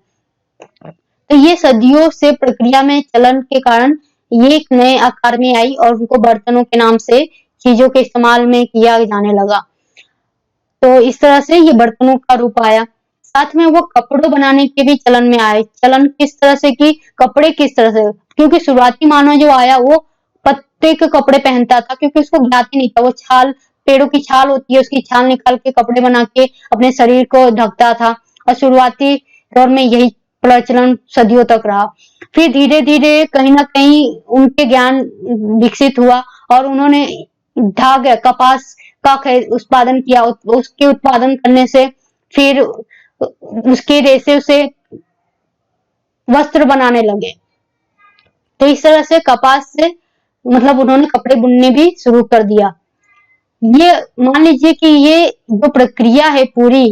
तो ये सदियों से प्रक्रिया में चलन के कारण ये एक नए आकार में आई और उनको बर्तनों के नाम से चीजों के इस्तेमाल में किया जाने लगा। तो इस तरह से ये बर्तनों का रूप आया। साथ में वो कपड़ों बनाने के भी चलन में आए। चलन किस तरह से कि कपड़े किस तरह से, क्योंकि शुरुआती मानव जो आया वो पत्ते के कपड़े पहनता था, क्योंकि उसको ज्ञात ही नहीं था। वो छाल, पेड़ों की छाल होती है, उसकी छाल निकाल के कपड़े बना के अपने शरीर को ढकता था, और शुरुआती दौर में यही प्रचलन सदियों तक रहा। फिर धीरे धीरे कहीं ना कहीं उनके ज्ञान विकसित हुआ और उन्होंने धागे, कपास का उत्पादन किया। उसके उत्पादन करने से फिर उसके रेशे से वस्त्र बनाने लगे। तो इस तरह से कपास से मतलब उन्होंने कपड़े बुनने भी शुरू कर दिया। ये मान लीजिए कि ये जो प्रक्रिया है पूरी,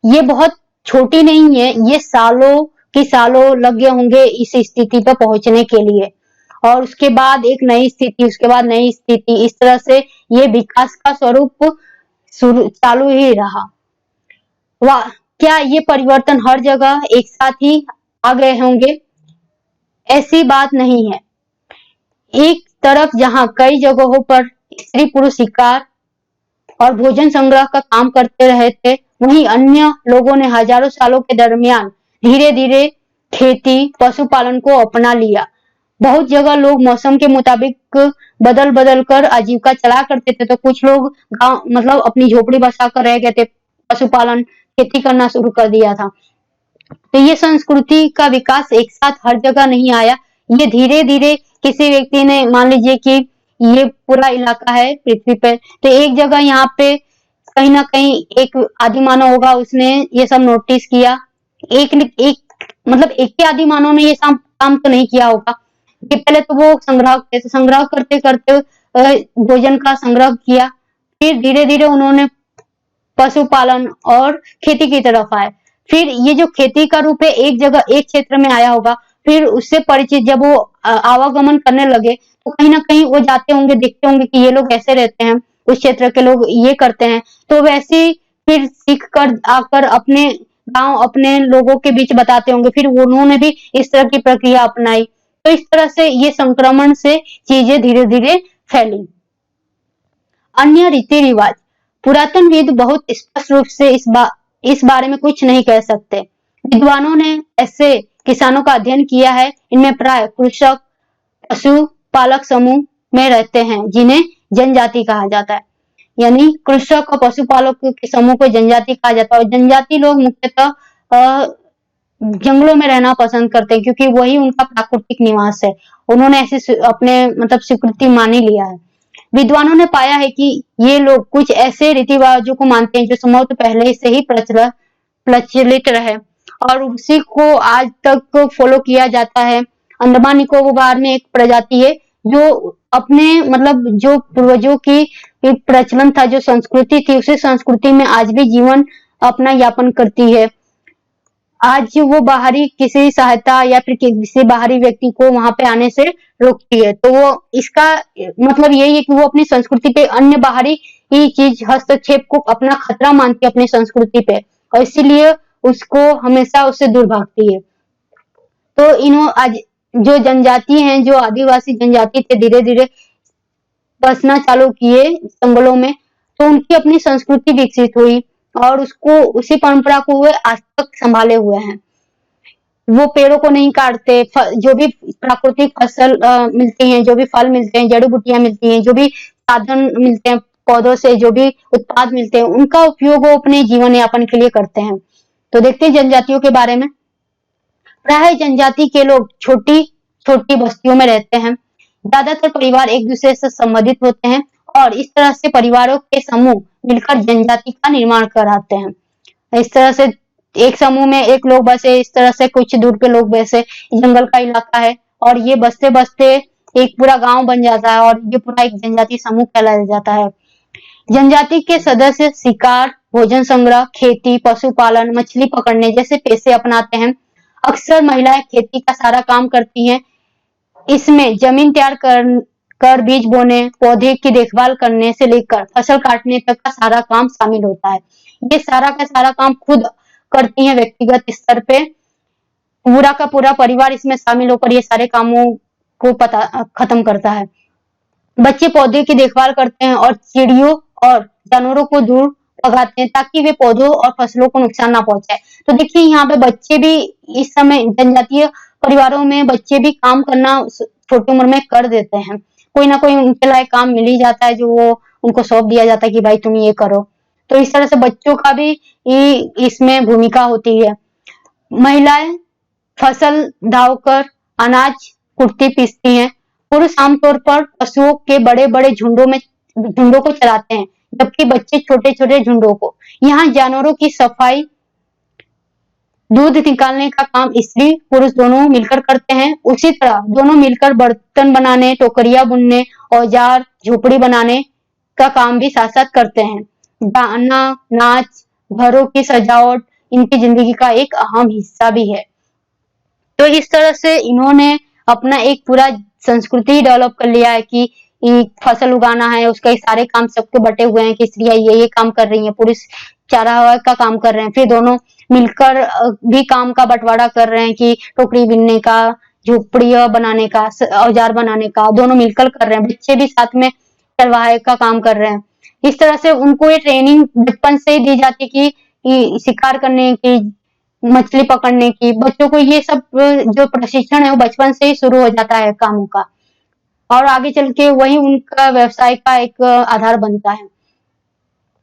ये बहुत छोटी नहीं है, ये सालों की सालों लग गए होंगे इस स्थिति पर पहुंचने के लिए, और उसके बाद एक नई स्थिति, उसके बाद नई स्थिति, इस तरह से ये विकास का स्वरूप चालू ही रहा। वाह, क्या ये परिवर्तन हर जगह एक साथ ही आ गए होंगे? ऐसी बात नहीं है। एक तरफ जहां कई जगहों पर स्त्री पुरुष शिकार और भोजन संग्रह का काम करते रहे थे, वहीं अन्य लोगों ने हजारों सालों के दरमियान धीरे धीरे खेती, पशुपालन को अपना लिया। बहुत जगह लोग मौसम के मुताबिक बदल बदल कर आजीविका चला करते थे, तो कुछ लोग गांव मतलब अपनी झोपड़ी बसा कर रह गए थे, पशुपालन, खेती करना शुरू कर दिया था। तो ये संस्कृति का विकास एक साथ हर जगह नहीं आया। ये धीरे धीरे किसी व्यक्ति ने, मान लीजिए कि ये पूरा इलाका है पृथ्वी पे, तो एक जगह यहाँ पे कहीं ना कहीं एक आदि मानव होगा, उसने ये सब नोटिस किया। एक मतलब एक ही आदि मानव ने ये सब काम तो नहीं किया होगा, कि पहले तो वो संग्रह करते करते भोजन का संग्रह किया, फिर धीरे धीरे उन्होंने पशुपालन और खेती की तरफ आए। फिर ये जो खेती का रूप है एक जगह एक क्षेत्र में आया होगा, फिर उससे परिचित जब वो आवागमन करने लगे तो कहीं ना कहीं वो जाते होंगे, देखते होंगे कि ये लोग ऐसे रहते हैं, उस क्षेत्र के लोग ये करते हैं, तो वैसे ही फिर सीख कर आकर अपने गांव, अपने लोगों के बीच बताते होंगे, फिर उन्होंने भी इस तरह की प्रक्रिया अपनाई। तो इस तरह से ये संक्रमण से चीजें धीरे धीरे फैली। अन्य रीति रिवाज, पुरातनविद बहुत स्पष्ट रूप से इस बारे में कुछ नहीं कह सकते। विद्वानों ने ऐसे किसानों का अध्ययन किया है, इनमें प्राय कृषक, पशुपालक समूह में रहते हैं, जिन्हें जनजाति कहा जाता है। यानी कृषक और पशुपालक के समूह को जनजाति कहा जाता है, और जनजाति लोग मुख्यतः जंगलों में रहना पसंद करते हैं, क्योंकि वही उनका प्राकृतिक निवास है। उन्होंने ऐसे अपने मतलब स्वीकृति मान ही लिया है। विद्वानों ने पाया है कि ये लोग कुछ ऐसे रीति रिवाजों को मानते हैं जो संभवतः पहले से ही प्रचलित रहे और उसी को आज तक फॉलो किया जाता है। अंडमान निकोबार में एक प्रजाति है जो अपने मतलब जो पूर्वजों की प्रचलन था, जो संस्कृति थी, उसी संस्कृति में आज भी जीवन अपना यापन करती है। आज वो बाहरी किसी सहायता या फिर किसी बाहरी व्यक्ति को वहां पे आने से रोकती है। तो वो इसका मतलब यही है कि वो अपनी संस्कृति पे अन्य बाहरी ही चीज हस्तक्षेप को अपना खतरा मानती है अपनी संस्कृति पे, और इसीलिए उसको हमेशा उससे दूर भागती है। तो आज जो जनजाति हैं, जो आदिवासी जनजाति थे, धीरे धीरे बसना चालू किए जंगलों में, तो उनकी अपनी संस्कृति विकसित हुई और उसको उसी परंपरा को वे आज तक संभाले हुए हैं। वो पेड़ों को नहीं काटते, जो भी प्राकृतिक फसल मिलती हैं, जो भी फल मिलते हैं, जड़ी बूटियां मिलती हैं, जो भी साधन मिलते हैं पौधों से, जो भी उत्पाद मिलते हैं, उनका उपयोग वो अपने जीवन यापन के लिए करते हैं। तो देखते हैं जनजातियों के बारे में। प्राय जनजाति के लोग छोटी छोटी बस्तियों में रहते हैं। ज्यादातर परिवार एक दूसरे से संबंधित होते हैं और इस तरह से परिवारों के समूह मिलकर जनजाति का निर्माण कराते हैं। इस तरह से एक समूह में एक लोग बसे, इस तरह से कुछ दूर पे लोग बसे, जंगल का इलाका है और ये बसते बसते एक पूरा गांव बन जाता है और ये पूरा एक जनजाति समूह कहलाया जाता है। जनजाति के सदस्य शिकार, भोजन संग्रह, खेती, पशुपालन, मछली पकड़ने जैसे पेशे अपनाते हैं। अक्सर महिलाएं खेती का सारा काम करती हैं। इसमें जमीन तैयार कर बीज बोने, पौधे की देखभाल करने से लेकर फसल काटने तक का सारा काम शामिल होता है। ये सारा का सारा काम खुद करती हैं व्यक्तिगत स्तर पे। पूरा का पूरा परिवार इसमें शामिल होकर ये सारे कामों को खत्म करता है। बच्चे पौधे की देखभाल करते हैं और चिड़ियों और जानवरों को दूर भगाते हैं ताकि वे पौधों और फसलों को नुकसान ना पहुंचाए। तो देखिए यहाँ पे बच्चे भी इस समय जनजातीय परिवारों में बच्चे भी काम करना छोटी उम्र में कर देते हैं। कोई ना कोई उनके लायक काम मिल ही जाता है जो वो उनको सौंप दिया जाता है कि भाई तुम ये करो। तो इस तरह से बच्चों का भी इसमें भूमिका होती है। महिलाएं फसल दावकर अनाज कुटती पीसती हैं। पुरुष आमतौर पर पशुओं के बड़े-बड़े झुंडों को चलाते हैं, जबकि बच्चे छोटे-छोटे झुंडों को। यहाँ जानवरों की सफाई, दूध निकालने का काम स्त्री पुरुष दोनों मिलकर करते हैं। उसी तरह दोनों मिलकर बर्तन बनाने, टोकरियां बुनने, औजार, झोपड़ी बनाने का काम भी साथ-साथ करते हैं। गाना, नाच, घरों की सजावट इनकी जिंदगी का एक अहम हिस्सा भी है। तो इस तरह से इन्होंने अपना एक पूरा संस्कृति डेवलप कर लिया है कि फसल उगाना है, उसका सारे काम सबके बटे हुए हैं कि स्त्रियां ये काम कर रही हैं, पुरुष चारा का काम कर रहे हैं। फिर दोनों मिलकर भी काम का बंटवारा कर रहे हैं कि टोकरी बिनने का, झोपड़ियां बनाने का, औजार बनाने का, दोनों मिलकर कर रहे हैं। बच्चे भी साथ में चरवाहे का काम कर रहे हैं। इस तरह से उनको ये ट्रेनिंग बचपन से ही दी जाती है कि शिकार करने की, मछली पकड़ने की। बच्चों को ये सब जो प्रशिक्षण है वो बचपन से ही शुरू हो जाता है कामों का और आगे चल के वही उनका व्यवसाय का एक आधार बनता है।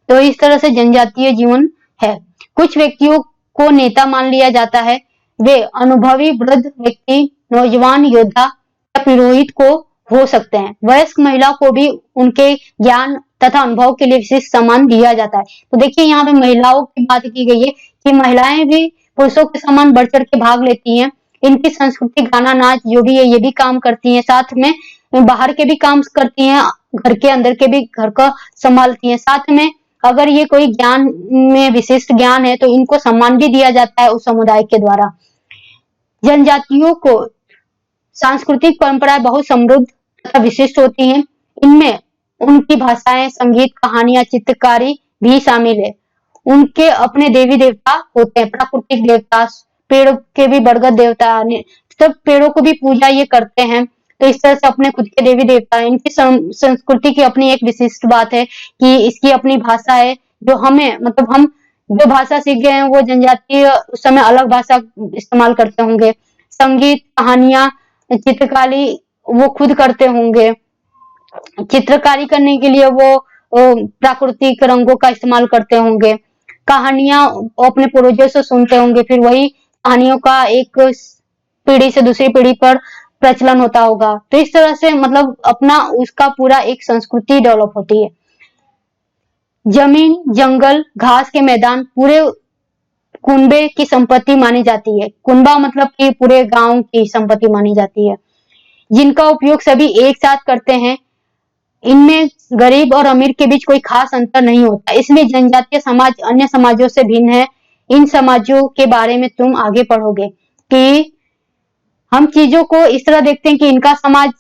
तो इस तरह से जनजातीय जीवन है। कुछ व्यक्तियों को नेता मान लिया जाता है। वे अनुभवी वृद्ध व्यक्ति, नौजवान योद्धा या पुरोहित को हो सकते हैं। वयस्क महिला को भी उनके ज्ञान तथा अनुभव के लिए विशेष सम्मान दिया जाता है। तो देखिए यहाँ पे महिलाओं की बात की गई है कि महिलाएं भी पुरुषों के समान बढ़ चढ़ के भाग लेती हैं। इनकी संस्कृति, गाना, नाच जो भी है ये भी काम करती हैं, साथ में बाहर के भी काम करती हैं, घर के अंदर के भी घर का संभालती हैं। साथ में अगर ये कोई ज्ञान में विशिष्ट ज्ञान है तो इनको सम्मान भी दिया जाता है उस समुदाय के द्वारा। जनजातियों को सांस्कृतिक परंपराएं बहुत समृद्ध तथा विशिष्ट होती हैं। इनमें उनकी भाषाएं, संगीत, कहानियां, चित्रकारी भी शामिल है। उनके अपने देवी देवता होते हैं, प्राकृतिक देवता, पेड़ के भी बरगद देवता, सब पेड़ों को भी पूजा ये करते हैं। तो इस तरह से अपने खुद के देवी देवता है। इनकी संस्कृति की अपनी एक विशिष्ट बात है कि इसकी अपनी भाषा है जो हमें मतलब हम जो भाषा सीख गए हैं वो जनजातीय उस समय अलग भाषा इस्तेमाल करते होंगे। संगीत, कहानियां, चित्रकारी वो खुद करते होंगे। चित्रकारी करने के लिए वो प्राकृतिक रंगों का इस्तेमाल करते होंगे। कहानियां अपने पूर्वजों से सुनते होंगे, फिर वही कहानियों का एक पीढ़ी से दूसरी पीढ़ी पर प्रचलन होता होगा। तो इस तरह से मतलब अपना उसका पूरा एक संस्कृति डेवलप होती है। जमीन, जंगल, घास के मैदान पूरे कुनबे की संपत्ति मानी जाती है। कुनबा मतलब कि पूरे गांव की संपत्ति मानी जाती है, जिनका उपयोग सभी एक साथ करते हैं। इनमें गरीब और अमीर के बीच कोई खास अंतर नहीं होता। इसलिए जनजातीय समाज अन्य समाजों से भिन्न है। इन समाजों के बारे में तुम आगे पढ़ोगे कि हम चीजों को इस तरह देखते हैं कि इनका समाज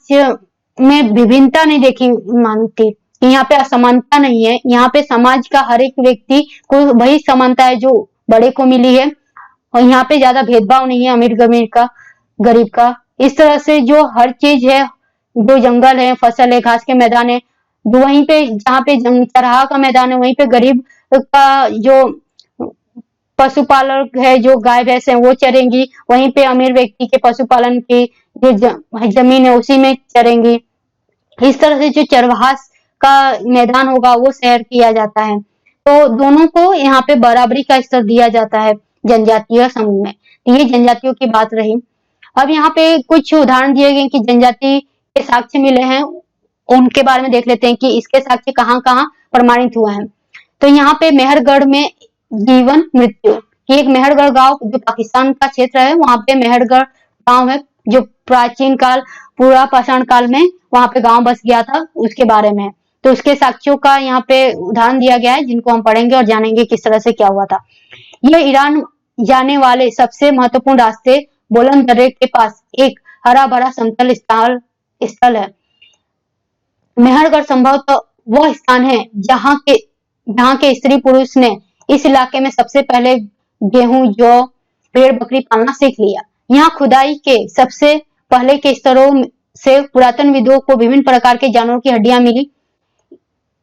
में विभिन्नता नहीं देखी मानती, यहाँ पे असमानता नहीं है। यहाँ पे समाज का हर एक व्यक्ति को वही समानता है जो बड़े को मिली है और यहाँ पे ज्यादा भेदभाव नहीं है अमीर गरीब का, गरीब का। इस तरह से जो हर चीज है, जो जंगल है, फसल है, घास के मैदान है, वहीं पे जहाँ पे चरवाहा का मैदान है वहीं पे गरीब का जो पशुपालक है जो गाय भैंस है वो चरेंगी, वहीं पे अमीर व्यक्ति के पशुपालन की जो जमीन है उसी में चरेंगी। इस तरह से जो चरवाहा का मैदान होगा वो शेयर किया जाता है। तो दोनों को यहाँ पे बराबरी का स्तर दिया जाता है जनजातीय समूह में। ये जनजातियों की बात रही। अब यहाँ पे कुछ उदाहरण दिए गए कि जनजाति के साक्ष्य मिले हैं, उनके बारे में देख लेते हैं कि इसके साक्ष्य कहाँ कहाँ प्रमाणित हुए हैं। तो यहाँ पे मेहरगढ़ में जीवन मृत्यु, ये एक मेहरगढ़ गांव जो पाकिस्तान का क्षेत्र है, वहां पे मेहरगढ़ गांव है जो प्राचीन काल पूरा पाषाण काल में वहां पे गांव बस गया था, उसके बारे में। तो उसके साक्ष्यों का यहाँ पे उदाहरण दिया गया है जिनको हम पढ़ेंगे और जानेंगे किस तरह से क्या हुआ था। यह ईरान जाने वाले सबसे महत्वपूर्ण रास्ते बोलन दर्रे के पास एक हरा भरा समतल स्थल है। मेहरगढ़ संभवतः वह स्थान है जहाँ के स्त्री पुरुष ने इस इलाके में सबसे पहले गेहूं, जौ, भेड़ बकरी पालना सीख लिया। यहाँ खुदाई के सबसे पहले के स्तरों से पुरातन विदों को विभिन्न प्रकार के जानवरों की हड्डियां मिली।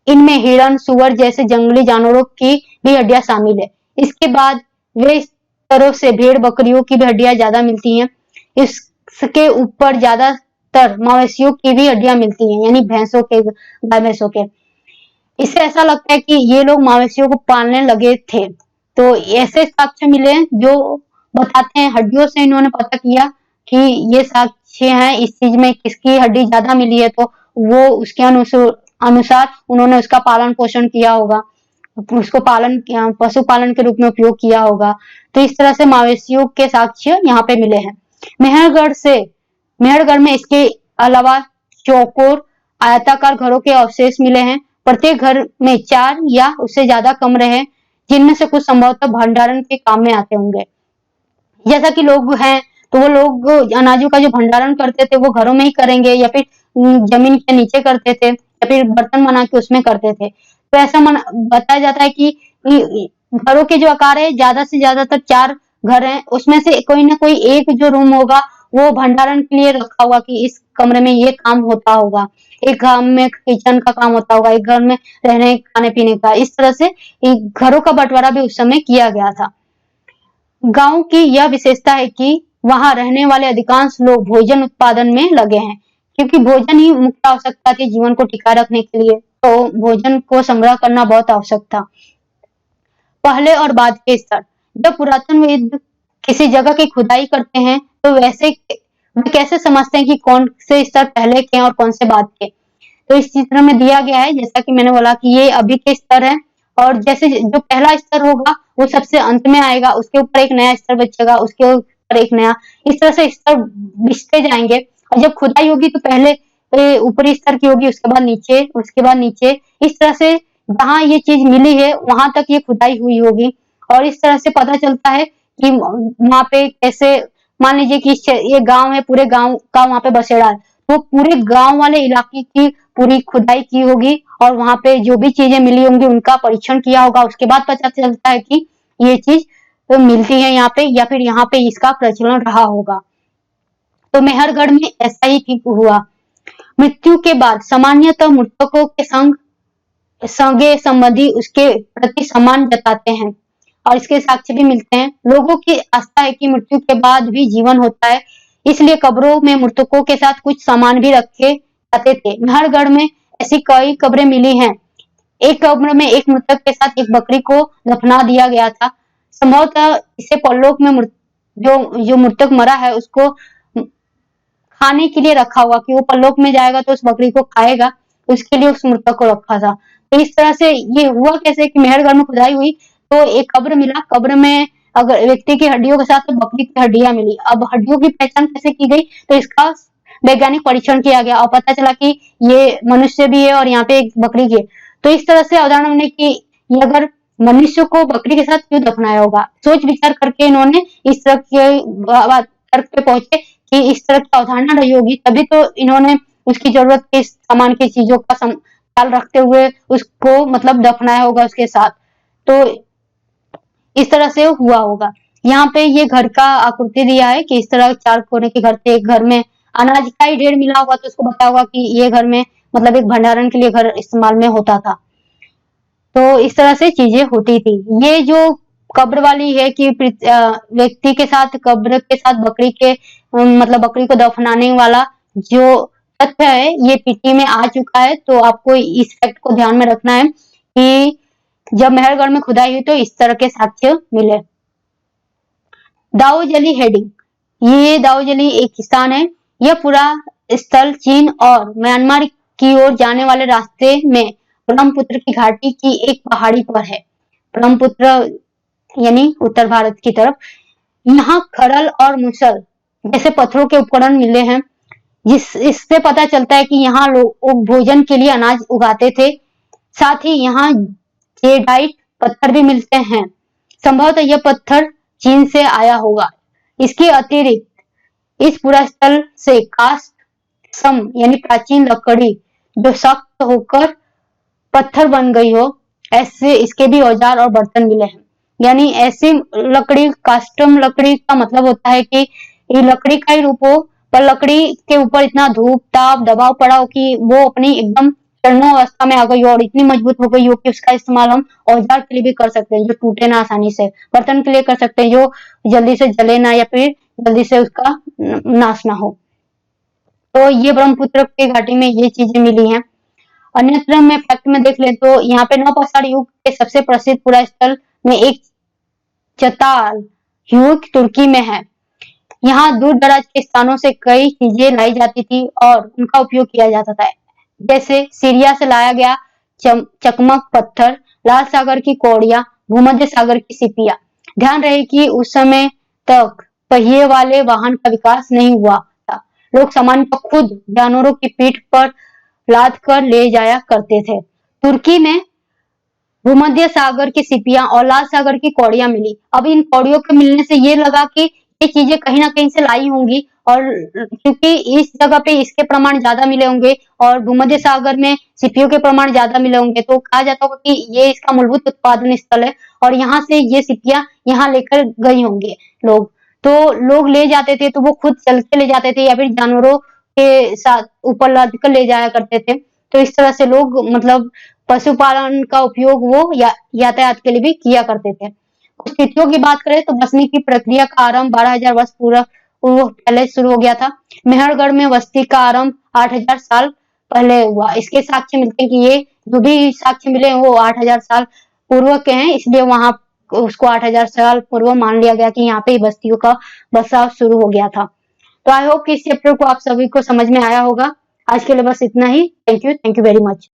इनमें हिरण, सुअर जैसे जंगली जानवरों की भी हड्डियां शामिल है। इसके बाद वे स्तरों से भेड़ बकरियों की भी हड्डियां ज्यादा मिलती हैं। इसके ऊपर ज्यादातर मवेशियों की भी हड्डियां मिलती हैं, यानी भैंसों के, गाय भैंसों के। इससे ऐसा लगता है कि ये लोग मवेशियों को पालने लगे थे। तो ऐसे साक्ष्य मिले जो बताते हैं, हड्डियों से इन्होंने पता किया कि ये साक्ष्य हैं, इस चीज में किसकी हड्डी ज्यादा मिली है, तो वो उसके अनुसार उन्होंने उसका पालन पोषण किया होगा, उसको पशुपालन के रूप में उपयोग किया होगा। तो इस तरह से मवेशियों के साक्ष्य यहाँ पे मिले हैं। मेहरगढ़ में इसके अलावा चौकोर आयताकार घरों के अवशेष मिले हैं। प्रत्येक घर में 4 या उससे ज्यादा कमरे हैं, जिनमें से कुछ संभवतः भंडारण के काम में आते होंगे। जैसा कि लोग हैं तो वो लोग अनाजों का जो भंडारण करते थे वो घरों में ही करेंगे, या फिर जमीन के नीचे करते थे, या फिर बर्तन बना के उसमें करते थे। तो ऐसा बताया जाता है कि घरों के जो आकार है, ज्यादा से ज्यादातर 4 घर हैं, उसमें से कोई ना कोई एक जो रूम होगा वो भंडारण के लिए रखा होगा कि इस कमरे में ये काम होता होगा, एक घर में किचन का काम होता होगा, एक घर में रहने खाने पीने का। इस तरह से घरों का बंटवारा भी उस समय किया गया था। गांव की यह विशेषता है कि वहां रहने वाले अधिकांश लोग भोजन उत्पादन में लगे हैं, क्योंकि भोजन ही मुख्य आवश्यकता थी जीवन को टिकाए रखने के लिए, तो भोजन को संग्रह करना बहुत आवश्यक था। पहले और बाद के स्तर, जब पुरातनविद किसी जगह की खुदाई करते हैं तो वे कैसे समझते हैं कि कौन से स्तर पहले के और कौन से बाद के। तो इस चित्र में दिया गया है, जैसा कि मैंने बोला कि ये अभी के स्तर है, और जैसे जो पहला स्तर होगा वो सबसे अंत में आएगा, उसके ऊपर एक नया स्तर बचेगा, उसके ऊपर एक नया, इस तरह से स्तर बिछते जाएंगे। और जब खुदाई होगी तो पहले ऊपरी स्तर की होगी, उसके बाद नीचे, उसके बाद नीचे, इस तरह से जहाँ ये चीज मिली है वहां तक ये खुदाई हुई होगी। और इस तरह से पता चलता है कि वहां पे कैसे, मान लीजिए कि ये गांव है, पूरे गांव का वहां पे बसेड़ा है, तो पूरे गांव वाले इलाके की पूरी खुदाई की होगी और वहां पे जो भी चीजें मिली होंगी उनका परीक्षण किया होगा। उसके बाद पता चलता है कि ये चीज तो मिलती है यहाँ पे, या फिर यहाँ पे इसका प्रचलन रहा होगा। तो मेहरगढ़ में ऐसा ही हुआ। मृत्यु के बाद सामान्यतः मृतकों के सगे संबंधी उसके प्रति सम्मान जताते हैं और इसके साक्ष्य भी मिलते हैं। लोगों की आस्था है कि मृत्यु के बाद भी जीवन होता है, इसलिए कब्रों में मृतकों के साथ कुछ सामान भी रखे जाते थे। मेहरगढ़ में ऐसी कई कब्रें मिली हैं। एक कब्र में एक मृतक के साथ एक बकरी को दफना दिया गया था। संभवतः इसे परलोक में जो मृतक मरा है उसको खाने के लिए रखा हुआ, कि वो परलोक में जाएगा तो उस बकरी को खाएगा, उसके लिए उस मृतक को रखा था। तो इस तरह से ये हुआ कैसे कि मेहरगढ़ में खुदाई हुई तो एक कब्र मिला, कब्र में अगर व्यक्ति की हड्डियों के साथ तो बकरी की हड्डियां मिली। अब हड्डियों की पहचान कैसे की गई, तो इसका वैज्ञानिक परीक्षण किया गया और पता चला कि ये मनुष्य भी है और यहाँ पे एक बकरी की है। तो इस तरह से अवधारणा हमने कि ये अगर मनुष्य को बकरी के साथ क्यों दफनाया होगा, सोच विचार करके इन्होंने इस तरह के तर्क पे पहुंचे कि इस तरह की अवधारणा रही होगी, तभी तो इन्होंने उसकी जरूरत के सामान की चीजों का ख्याल रखते हुए उसको मतलब दफनाया होगा उसके साथ। तो इस तरह से हुआ होगा। यहाँ पे ये घर का आकृति दिया है कि इस तरह 4 कोने के घर थे, एक घर में अनाज का ही ढेर मिला होगा तो उसको बताया होगा कि ये घर में मतलब एक भंडारण के लिए घर इस्तेमाल में होता था। तो इस तरह से चीजें होती थी। ये जो कब्र वाली है कि व्यक्ति के साथ कब्र के साथ बकरी के मतलब बकरी को दफनाने वाला जो तथ्य है ये पीटी में आ चुका है। तो आपको इस फैक्ट को ध्यान में रखना है कि जब मेहरगढ़ में खुदाई हुई तो इस तरह के साक्ष्य मिले। दाऊजली हेडिंग, ये दाऊजली एक स्थान है। यह पूरा स्थल चीन और म्यांमार की ओर जाने वाले रास्ते में ब्रह्मपुत्र की घाटी की एक पहाड़ी पर है। ब्रह्मपुत्र यानी उत्तर भारत की तरफ। यहाँ खरल और मुसल जैसे पत्थरों के उपकरण मिले हैं, इससे पता चलता है कि यहाँ लोग भोजन के लिए अनाज उगाते थे। साथ ही यहाँ जेडाइट पत्थर भी मिलते हैं। संभवतः यह पत्थर चीन से आया होगा। इसके अतिरिक्त इस पूरा स्थल से कास्ट सम यानी प्राचीन लकड़ी जो सख्त होकर पत्थर बन गई हो, ऐसे इसके भी औजार और बर्तन मिले हैं। यानी ऐसी लकड़ी, कास्टम लकड़ी का मतलब होता है कि ये लकड़ी का ही रूप हो, पर लकड़ी के ऊपर इतना धूप ताप दबाव पड़ा हो कि वो अपनी एकदम चरणों अवस्था में आ गई हो और इतनी मजबूत हो गई हो कि उसका इस्तेमाल हम औजार के लिए भी कर सकते हैं जो टूटे ना आसानी से, बर्तन के लिए कर सकते हैं जो जल्दी से जले ना या फिर जल्दी से उसका नाश ना हो। तो ये ब्रह्मपुत्र की घाटी में ये चीजें मिली हैं। अन्यत्र में फैक्ट में देख ले तो यहाँ पे नवपाषाण युग के सबसे प्रसिद्ध पुरा स्थल में एक चताल युग तुर्की में है। यहाँ दूर दराज के स्थानों से कई चीजें लाई जाती थी और उनका उपयोग किया जाता था, जैसे सीरिया से लाया गया चकमक पत्थर, लाल सागर की कौड़ियां, भूमध्य सागर की सिपिया। ध्यान रहे कि उस समय तक पहिए वाले वाहन का विकास नहीं हुआ था। लोग सामान को खुद जानवरों की पीठ पर लाद कर ले जाया करते थे। तुर्की में भूमध्य सागर की सिपियां और लाल सागर की कौड़ियां मिली। अब इन कौड़ियों के मिलने से ये लगा कि ये चीजें कहीं ना कहीं से लाई होंगी, और क्योंकि इस जगह पे इसके प्रमाण ज्यादा मिले होंगे और भूमध्य सागर में सिपियों के प्रमाण ज्यादा मिले होंगे, तो कहा जाता होगा कि ये इसका मूलभूत उत्पादन स्थल है और यहाँ से ये सिपियां यहाँ लेकर गई होंगे लोग। तो लोग ले जाते थे तो वो खुद चल के ले जाते थे या फिर जानवरों के साथ ऊपर लाद कर ले जाया करते थे। तो इस तरह से लोग मतलब पशुपालन का उपयोग वो यातायात के लिए भी किया करते थे। कुछ तिथियों की बात करें तो बसने की प्रक्रिया का आरंभ 12,000 वर्ष पूर्व पहले शुरू हो गया था। मेहरगढ़ में बस्ती का आरंभ 8,000 साल पहले हुआ। इसके साक्ष्य मिलते हैं कि ये जो भी साक्ष्य मिले हैं वो 8,000 साल पूर्व के हैं, इसलिए वहां उसको 8,000 साल पूर्व मान लिया गया कि यहाँ पे बस्तियों का बसाव शुरू हो गया था। तो आई होप कि इस चैप्टर को आप सभी को समझ में आया होगा। आज के लिए बस इतना ही। Thank you very much.